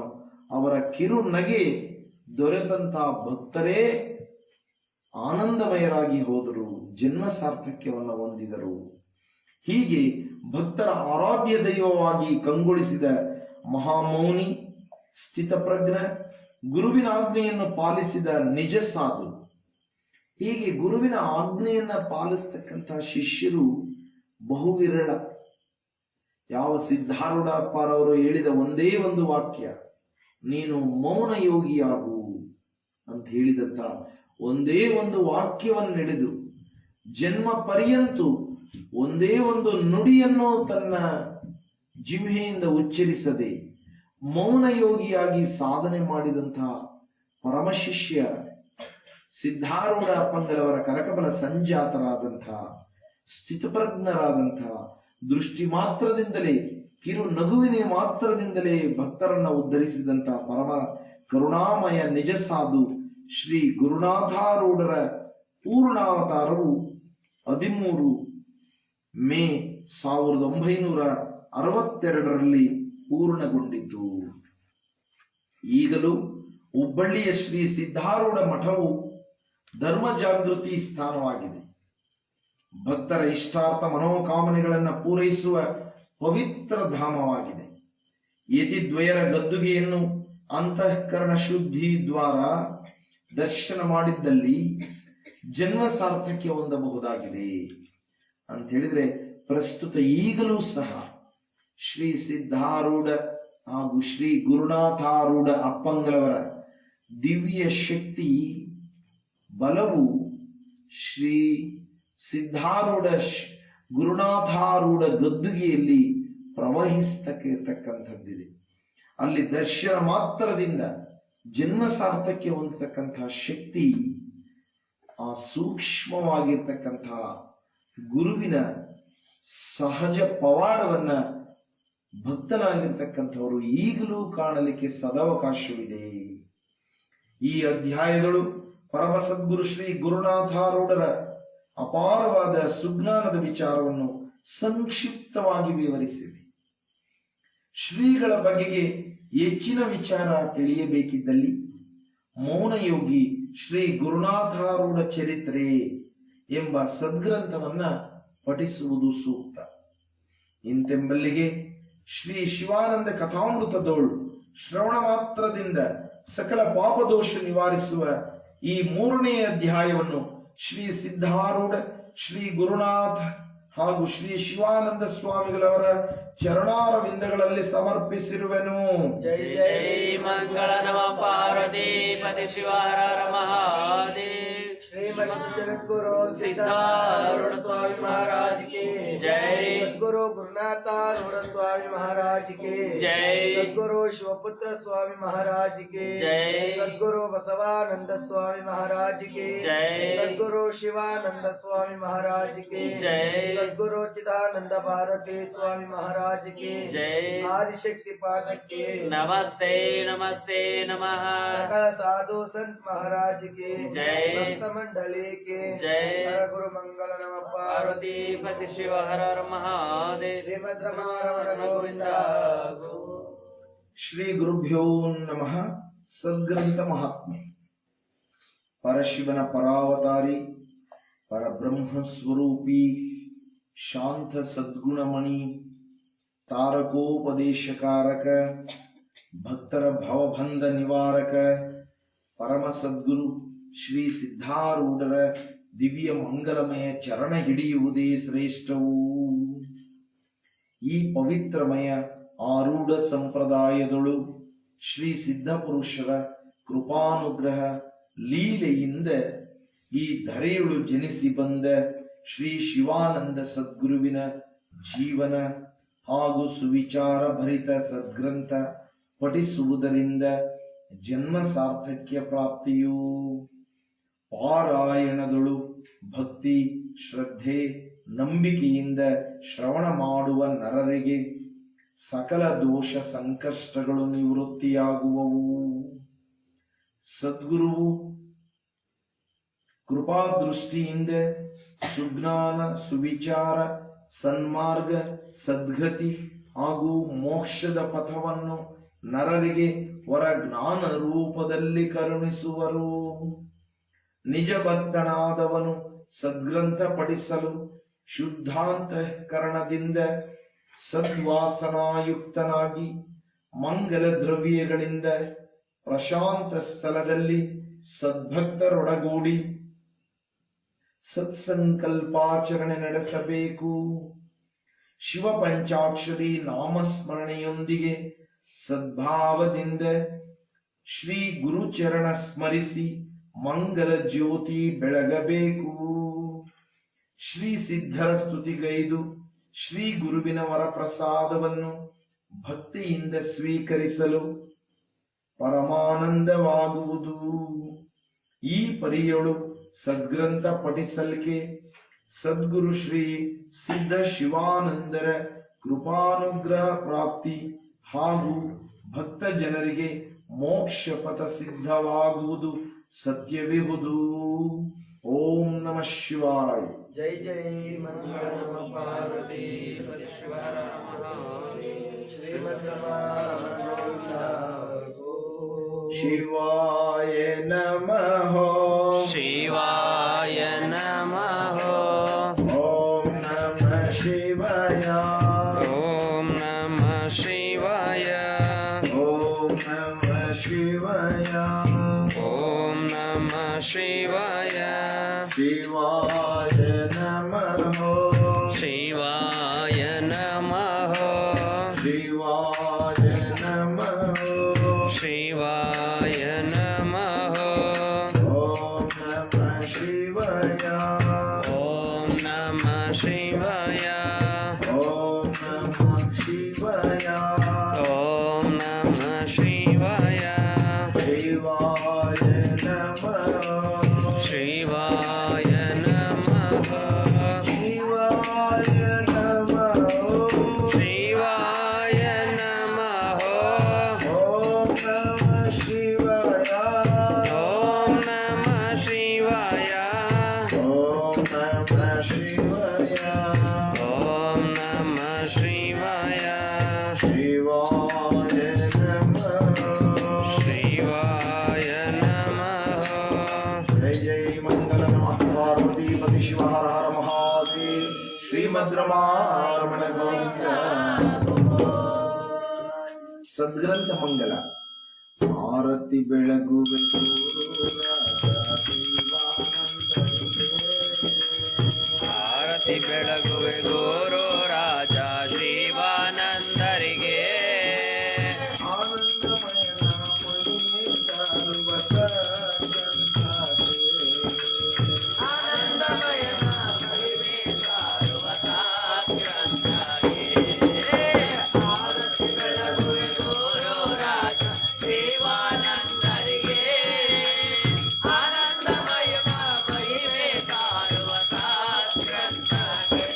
ಅವರ ಕಿರು ನಗೆ ದೊರೆತಂತಹ ಭಕ್ತರೇ ಆನಂದಮಯರಾಗಿ ಹೋದರು, ಜನ್ಮ ಸಾರ್ಥಕ್ಯವನ್ನು ಹೊಂದಿದರು. ಹೀಗೆ ಭಕ್ತರ ಆರಾಧ್ಯ ದೈವವಾಗಿ ಕಂಗೊಳಿಸಿದ ಮಹಾಮೌನಿ, ಸ್ಥಿತಪ್ರಜ್ಞ, ಗುರುವಿನ ಆಜ್ಞೆಯನ್ನು ಪಾಲಿಸಿದ ನಿಜ ಸಾಧು. ಹೀಗೆ ಗುರುವಿನ ಆಜ್ಞೆಯನ್ನ ಪಾಲಿಸ್ತಕ್ಕಂಥ ಶಿಷ್ಯರು ಬಹುವಿರಳ. ಯಾವ ಸಿದ್ಧಾರೂಢಪ್ಪರವರು ಹೇಳಿದ ಒಂದೇ ಒಂದು ವಾಕ್ಯ, ನೀನು ಮೌನ ಯೋಗಿಯಾಗು ಅಂತ ಹೇಳಿದಂತ ಒಂದೇ ಒಂದು ವಾಕ್ಯವನ್ನು ನಡೆದು ಜನ್ಮ ಪರ್ಯಂತು ಒಂದೇ ಒಂದು ನುಡಿಯನ್ನು ತನ್ನ ಜಿಹ್ವೆಯಿಂದ ಉಚ್ಚರಿಸದೆ ಮೌನ ಯೋಗಿಯಾಗಿ ಸಾಧನೆ ಮಾಡಿದಂತಹ ಪರಮಶಿಷ್ಯ ಸಿದ್ಧಾರೂಢ ಅಪ್ಪಂಗಲವರ ಕರಕಬಲ ಸಂಜಾತರಾದಂತಹ ಸ್ಥಿತಪ್ರಜ್ಞರಾದಂತಹ ದೃಷ್ಟಿ ಮಾತ್ರದಿಂದಲೇ, ಕಿರು ನಗುವಿನ ಮಾತ್ರದಿಂದಲೇ ಭಕ್ತರನ್ನ ಉದ್ಧರಿಸಿದಂತಹ ಪರಮ ಕರುಣಾಮಯ ನಿಜ ಸಾಧು ಶ್ರೀ ಗುರುನಾಥಾರೂಢರ ಪೂರ್ಣಾವತಾರವು 13 ಮೇ 1962ರಲ್ಲಿ ಪೂರ್ಣಗೊಂಡಿತು. ಈಗಲೂ ಹುಬ್ಬಳ್ಳಿಯ ಶ್ರೀ ಸಿದ್ಧಾರೂಢ ಮಠವು ಧರ್ಮ ಜಾಗೃತಿ ಸ್ಥಾನವಾಗಿದೆ. ಭಕ್ತರ ಇಷ್ಟಾರ್ಥ ಮನೋಕಾಮನೆಗಳನ್ನು ಪೂರೈಸುವ ಪವಿತ್ರ ಧಾಮವಾಗಿದೆ. ಯತಿದ್ವಯರ ಗದ್ದುಗೆಯನ್ನು ಅಂತಃಕರಣ ಶುದ್ಧಿ ದ್ವಾರ ದರ್ಶನ ಮಾಡಿದ್ದಲ್ಲಿ ಜನ್ಮ ಸಾರ್ಥಕ್ಯ ಹೊಂದಬಹುದಾಗಿದೆ ಅಂತ ಹೇಳಿದ್ರೆ, ಪ್ರಸ್ತುತ ಈಗಲೂ ಸಹ ಶ್ರೀ ಸಿದ್ಧಾರೂಢ ಹಾಗೂ ಶ್ರೀ ಗುರುನಾಥಾರೂಢ ಅಪ್ಪಂಗಳವರ ದಿವ್ಯ ಶಕ್ತಿ ಬಲವು ಶ್ರೀ ಸಿದ್ಧಾರೂಢ ಗುರುನಾಥಾರೂಢ ಗದ್ದುಗೆಯಲ್ಲಿ ಪ್ರವಹಿಸ್ತಕ್ಕಂಥದ್ದಿದೆ. ಅಲ್ಲಿ ದರ್ಶನ ಮಾತ್ರದಿಂದ ಜನ್ಮ ಸಾರ್ಥಕ್ಯ ಹೊಂದತಕ್ಕಂತಹ ಶಕ್ತಿ ಆ ಸೂಕ್ಷ್ಮವಾಗಿರ್ತಕ್ಕಂತಹ ಗುರುವಿನ ಸಹಜ ಪವಾಡವನ್ನ ಭಕ್ತನಾಗಿರ್ತಕ್ಕಂಥವರು ಈಗಲೂ ಕಾಣಲಿಕ್ಕೆ ಸದಾವಕಾಶವಿದೆ. ಈ ಅಧ್ಯಾಯಗಳು ಪರಮ ಸದ್ಗುರು ಶ್ರೀ ಗುರುನಾಥಾರೂಢರ ಅಪಾರವಾದ ಸುಜ್ಞಾನದ ವಿಚಾರವನ್ನು ಸಂಕ್ಷಿಪ್ತವಾಗಿ ವಿವರಿಸಿದೆ. ಶ್ರೀಗಳ ಬಗೆಗೆ ಹೆಚ್ಚಿನ ವಿಚಾರ ತಿಳಿಯಬೇಕಿದ್ದಲ್ಲಿ ಮೌನಯೋಗಿ ಶ್ರೀ ಗುರುನಾಥಾರೂಢ ಚರಿತ್ರೆ ಎಂಬ ಸದ್ಗ್ರಂಥವನ್ನ ಪಠಿಸುವುದು ಸೂಕ್ತ. ಇಂತೆಂಬಲ್ಲಿಗೆ ಶ್ರೀ ಶಿವಾನಂದ ಕಥಾಮೃತದೋಳು ಶ್ರವಣ ಮಾತ್ರದಿಂದ ಸಕಲ ಪಾಪದೋಷ ನಿವಾರಿಸುವ ಈ 3ನೇ ಅಧ್ಯಾಯವನ್ನು ಶ್ರೀ ಸಿದ್ಧಾರೂಢ, ಶ್ರೀ ಗುರುನಾಥ ಹಾಗೂ ಶ್ರೀ ಶಿವಾನಂದ ಸ್ವಾಮಿಗಳವರ ಚರಣಾರವಿಂದಗಳಲ್ಲಿ ಸಮರ್ಪಿಸಿರುವೆನು.
ಜೈ ಜೈ ಮಂಗಳ ನಮ ಪಾರ್ವತಿ ಪತಿ ಶಿವ ಹರ ಹರ ಮಹಾದೇವ್. श्रीमद जगद्गुरु सिद्धारूढ़ स्वामी महाराज की जय. सद्गुरु गुरुनाथारूढ़ स्वामी महाराज की जय. सद्गुरु शिवपुत्र स्वामी महाराज की जय. सद्गुरु बसवानंद स्वामी महाराज की जय. सद्गुरु शिवानंद स्वामी महाराज की जय. सद्गुरु चिदानंद भारती स्वामी महाराज की जय. आदिशक्ति पादक की नमस्ते नमस्ते नमः. सकल साधु संत महाराज की जय. मंडली के जय. हर गुरु मंगल नम पार्वती पति शिव हर हर महादेव. श्रीमद रमारमण गोविंद.
ಶ್ರೀ ಗುರುಭ್ಯೋ ನಮಃ. ಸದ್ಗ್ರಂಥ ಮಹಾತ್ಮೆ. ಪರಶಿವನ ಪರಾವತಾರಿ, ಪರಬ್ರಹ್ಮ ಸ್ವರೂಪಿ, ಶಾಂತ ಸದ್ಗುಣಮಣಿ, ತಾರಕೋಪದೇಶಕಾರಕ, ಭಕ್ತರ ಭವಬಂಧ ನಿವಾರಕ, ಪರಮ ಸದ್ಗುರು ಶ್ರೀ ಸಿದ್ಧಾರೂಢರ ದಿವ್ಯ ಮಂಗಲಮಯ ಚರಣ ಹಿಡಿಯುವುದೇ ಶ್ರೇಷ್ಠವು. ಈ ಪವಿತ್ರಮಯ ಆರೂಢ ಸಂಪ್ರದಾಯದೊಳು ಶ್ರೀ ಸಿದ್ಧಪುರುಷರ ಕೃಪಾನುಗ್ರಹ ಲೀಲೆಯಿಂದ ಈ ಧರೆಯೊಳು ಜನಿಸಿ ಬಂದ ಶ್ರೀ ಶಿವಾನಂದ ಸದ್ಗುರುವಿನ ಜೀವನ ಹಾಗೂ ಸುವಿಚಾರ ಭರಿತ ಸದ್ಗ್ರಂಥ ಪಠಿಸುವುದರಿಂದ ಜನ್ಮ ಸಾರ್ಥಕ್ಯ ಪ್ರಾಪ್ತಿಯು. ಪಾರಾಯಣದಳು ಭಕ್ತಿ, ಶ್ರದ್ಧೆ, ನಂಬಿಕೆಯಿಂದ ಶ್ರವಣ ಮಾಡುವ ನರರಿಗೆ ಸಕಲ ದೋಷ ಸಂಕಷ್ಟಗಳು ನಿವೃತ್ತಿಯಾಗುವವು. ಸದ್ಗುರುವು ಕೃಪಾದೃಷ್ಟಿಯಿಂದ ಸುಜ್ಞಾನ, ಸುವಿಚಾರ, ಸನ್ಮಾರ್ಗ, ಸದ್ಗತಿ ಹಾಗೂ ಮೋಕ್ಷದ ಪಥವನ್ನು ನರರಿಗೆ ವರ ಜ್ಞಾನ ರೂಪದಲ್ಲಿ ಕರುಣಿಸುವರು. ನಿಜ ಭಕ್ತನಾದವನು ಸದ್ಗ್ರಂಥ ಪಠಿಸಲು ಶುದ್ಧಾಂತಃಕರಣದಿಂದ ಸದ್ವಾಸನಾಯುಕ್ತನಾಗಿ ಮಂಗಲ ದ್ರವ್ಯಗಳಿಂದ ಪ್ರಶಾಂತ ಸ್ಥಳದಲ್ಲಿ ಸದ್ಭಕ್ತರೊಡಗೂಡಿ ಸತ್ಸಂಕಲ್ಪಾಚರಣೆ ನಡೆಸಬೇಕು. ಶಿವ ಪಂಚಾಕ್ಷರಿ ನಾಮಸ್ಮರಣೆಯೊಂದಿಗೆ ಸದ್ಭಾವದಿಂದ ಶ್ರೀ ಗುರುಚರಣ ಸ್ಮರಿಸಿ ಮಂಗಲ ಜ್ಯೋತಿ ಬೆಳಗಬೇಕು. ಶ್ರೀ ಸಿದ್ಧರ ಸ್ತುತಿಗೈದು ಶ್ರೀ ಗುರುವಿನ ವರಪ್ರಸಾದವನ್ನು ಭಕ್ತಿಯಿಂದ ಸ್ವೀಕರಿಸಲು ಪರಮಾನಂದವಾಗುವುದು. ಈ ಪರಿಯೊಳು ಸದ್ಗ್ರಂಥ ಪಠಿಸಲ್ಕೆ ಸದ್ಗುರು ಶ್ರೀ ಸಿದ್ಧ ಶಿವಾನಂದರ ಕೃಪಾನುಗ್ರಹ ಪ್ರಾಪ್ತಿ ಹಾಗೂ ಭಕ್ತ ಜನರಿಗೆ ಮೋಕ್ಷ ಪಥ ಸಿದ್ಧವಾಗುವುದು ಸತ್ಯವಿಹುದು. ಓಂ ನಮಃ ಶಿವಾಯ.
ಜೈ ಜೈ ಮಂಗಳ ನಮ ಪಾರ್ವತಿ ಪತಿ ಶಿವ ಹರ ಮಹಾದೇವ. ಶ್ರೀಮದ್ ರಮಾರಮಣ ಗೋವಿಂದ.
ಶಿವಾಯ ನಮಃ.
ಶಿವಾಯ
ನಮಃ ಶಿವಾಯ
ಓಂ ನಮಃ ಶಿವಾಯ
ಶಿವಾಯ ನಮಃ
ಶಿವಾಯ ನಮಃ
ಶಿವಾಯ ನಮಃ
ಶಿವಾಯ ನಮಃ
ಓಂ ನಮಃ ಶಿವಾಯ
ಓಂ ನಮಃ ಶಿವಾಯ
ಓಂ ನಮಃ ಶಿವಾಯ
ಓಂ ನಮಃ ಶಿವಾಯ
ಶಿವಾಯ ನಮಃ
ಶಿವಾಯ ನಮಃ
ಶಿವಾಯ ನಮಃ
ಶಿವಾಯ ನಮಃ
ಓಂ ನಮಃ ಶಿವಾಯ
ಓಂ ನಮಃ ಶಿವಾಯ
ಓಂ ನಮಃ ಶಿವಾಯ
ಓಂ ನಮಃ ಶಿವಾಯ
ಶಿವಾಯ ನಮಃ
ಶಿವಾಯ ನಮಃ
ಜೈ ಜೈ ಮಂಗಲ ನಮಃ ಪಾರ್ವತಿ ಪತಿ ಶಿವ ಹರ ಹರ ಮಹಾದೇವ್ ಶ್ರೀಮದ್ರಮಾರಮಣ ಗೋವಿಂದ ಸದ್ಗ್ರಂಥ ಮಂಗಲ ಆರತಿ ಬೆಳಗುವೆ
ಆರತಿ ಬೆಳಗುವೆ ಗುರು ರಾಜ ಶಿವಾನಂದರಿಗೆ
ಆನಂದಮಯನ ಮಹಿಮೆ ಸಾರುವ
ಆನಂದಮಯನ ಮಹಿಮೆ ಸಾರುವ ಸಾಕ್ಷಾತ್ಕಾರಕ್ಕೆ. ಆರತಿ ಬೆಳಗುವೆ ಗುರು ರಾಜ ಶಿವಾನಂದರಿಗೆ ಆನಂದಮಯನ ಮಹಿಮೆ ಸಾರುವ ಸಾಕ್ಷಾತ್ಕಾರಕ್ಕೆ.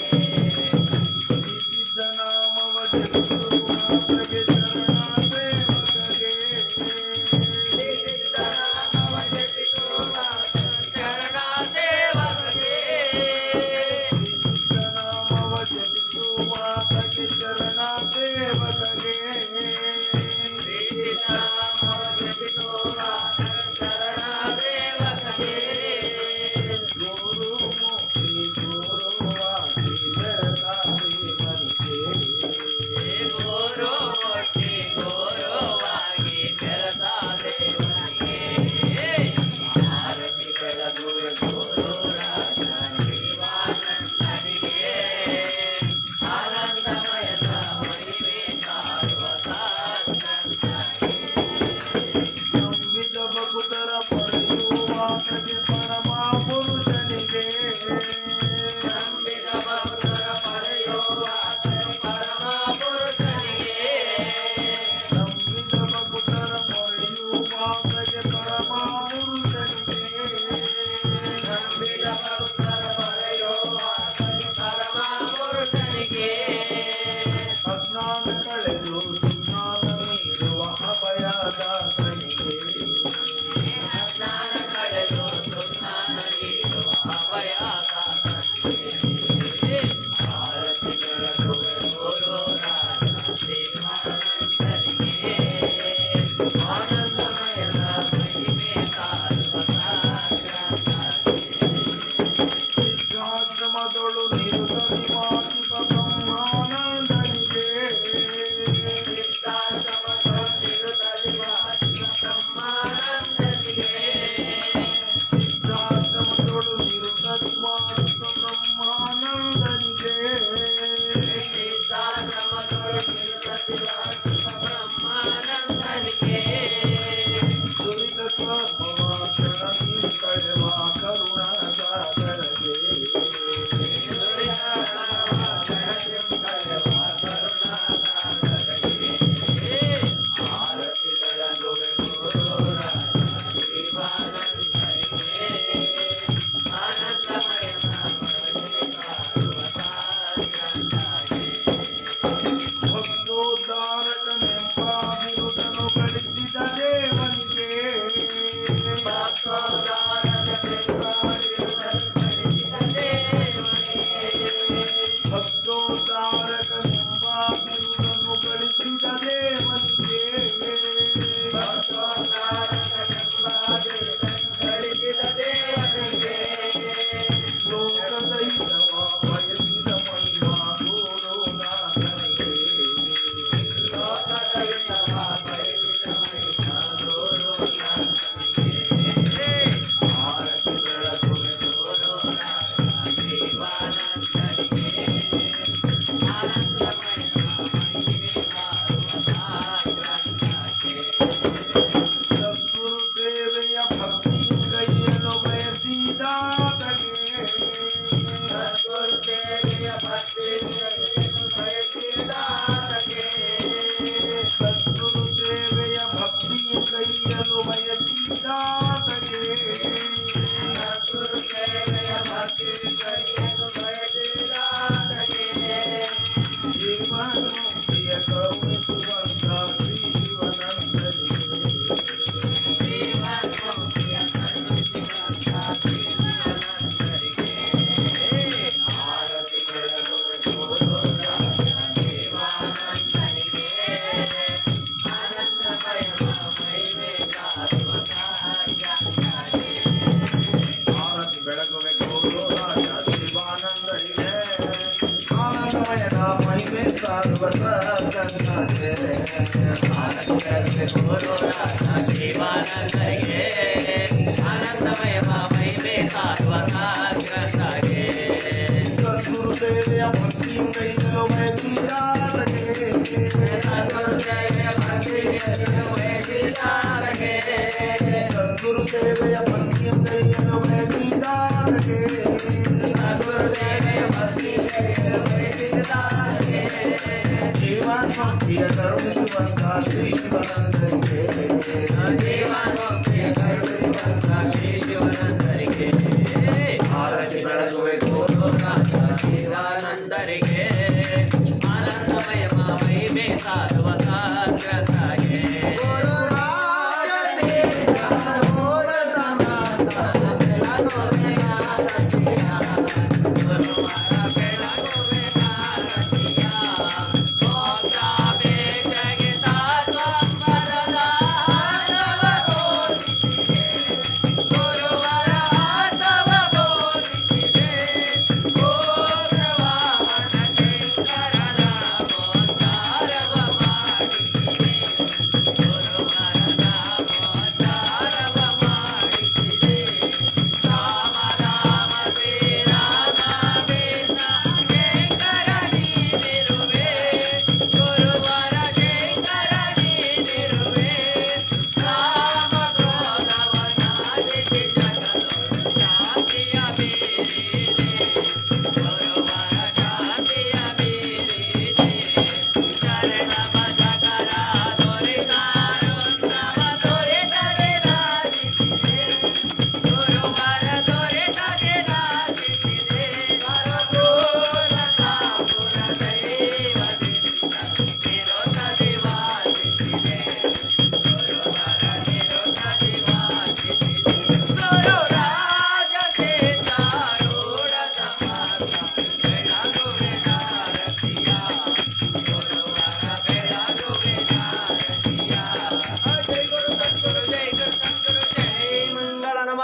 ಆರತಿ ಬೆಳಗ್ಗೆ ಗುರು ರಾಜ ಶಿವಾನಂದರಿಗೆ ಆನಂದಮಯ ಮಹಿಮೆ ಸಾರುವ ಸಾಗ್ರಸಾಗೆ
ಸದ್ಗುರು ಸೇವೆಯ ಭಕ್ತಿಯು ಕೈಗಳು ಬಯಸಿದಾರಗೆ
ಸದ್ಗುರು ಸೇವೆಯ ಭಕ್ತಿಯನ್ನು ವಹಿಸಿದಾರಗೆ
ಸದ್ಗುರು ಸೇವೆಯ ಭಕ್ತಿಯು ಕೈಗಳು ಬಯಸಿದಾರಗೆ
ಸದ್ಗುರು ಸೇವೆಯ ಭಕ್ತಿಯನ್ನು ವಹಿಸಿದಾರಗೆ
ಜೀವನ್ ಭಕ್ತಿಯ ಕರುಣಿಸುವಂತ ಶ್ರೀ ಶಿವಾನಂದರಿಗೆ
ಜೀವನ್ ಭಕ್ತಿಯ ಕರುಣಿಸುವಂತ ಶ್ರೀ ಶಿವಾನಂದರಿಗೆ ಆರತಿ ಬೆಳಗುವೆ ಗುರು ರಾಜ ಶಿವಾನಂದರಿಗೆ ಆನಂದಮಯ ಮಹಿಮೆ ಸಾರುವ ಸಾಗ್ರಸಾಗೆ ಗುರು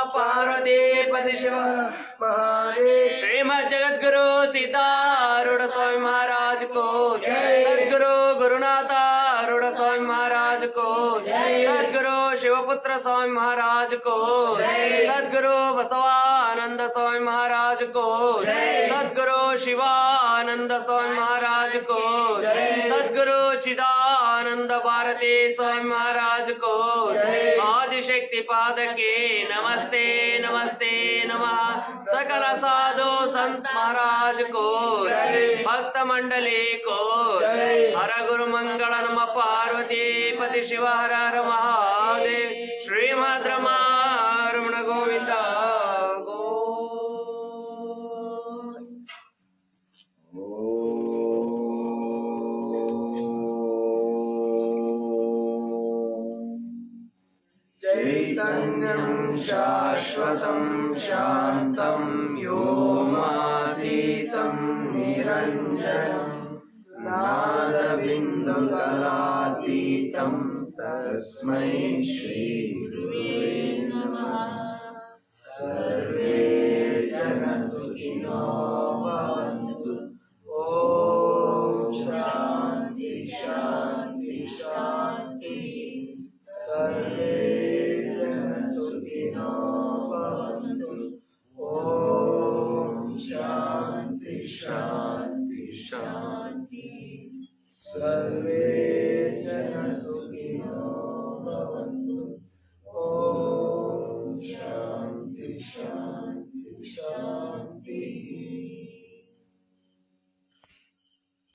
पार्वती शिव महादेव श्रीमद जगद्गुरु सीतारूढ़ स्वामी महाराज को जय सद्गुरु गुरुनाथ रूढ़ स्वामी महाराज को जय सद्गुरु शिवपुत्र स्वामी महाराज को जय सद्गुरु बसवानंद स्वामी महाराज को जय सद्गुरु शिवानंद स्वामी महाराज को जय सद्गुरु चिदानंद भारती स्वामी महाराज को जय आदिशक्ति पाद के नमस्ते नमस्ते नमः सकल साधु संत महाराज को जय भक्त मंडली को जय हर गुरु मंगल नम पार्वती पति शिव हर हर महादेव श्रीमद रमण गोविंद चैतन्यं शाश्वतं शान्तं व्योमातीतं निरञ्जनं नादबिन्दुकलातीतं तस्मै श्रीगुरुवे नमः सर्वे जनाः सुखिनो भवन्तु ॐ शान्ति शान्ति शान्तिः सर्वे शांति शांति शांति सर्वे जन सुखिनो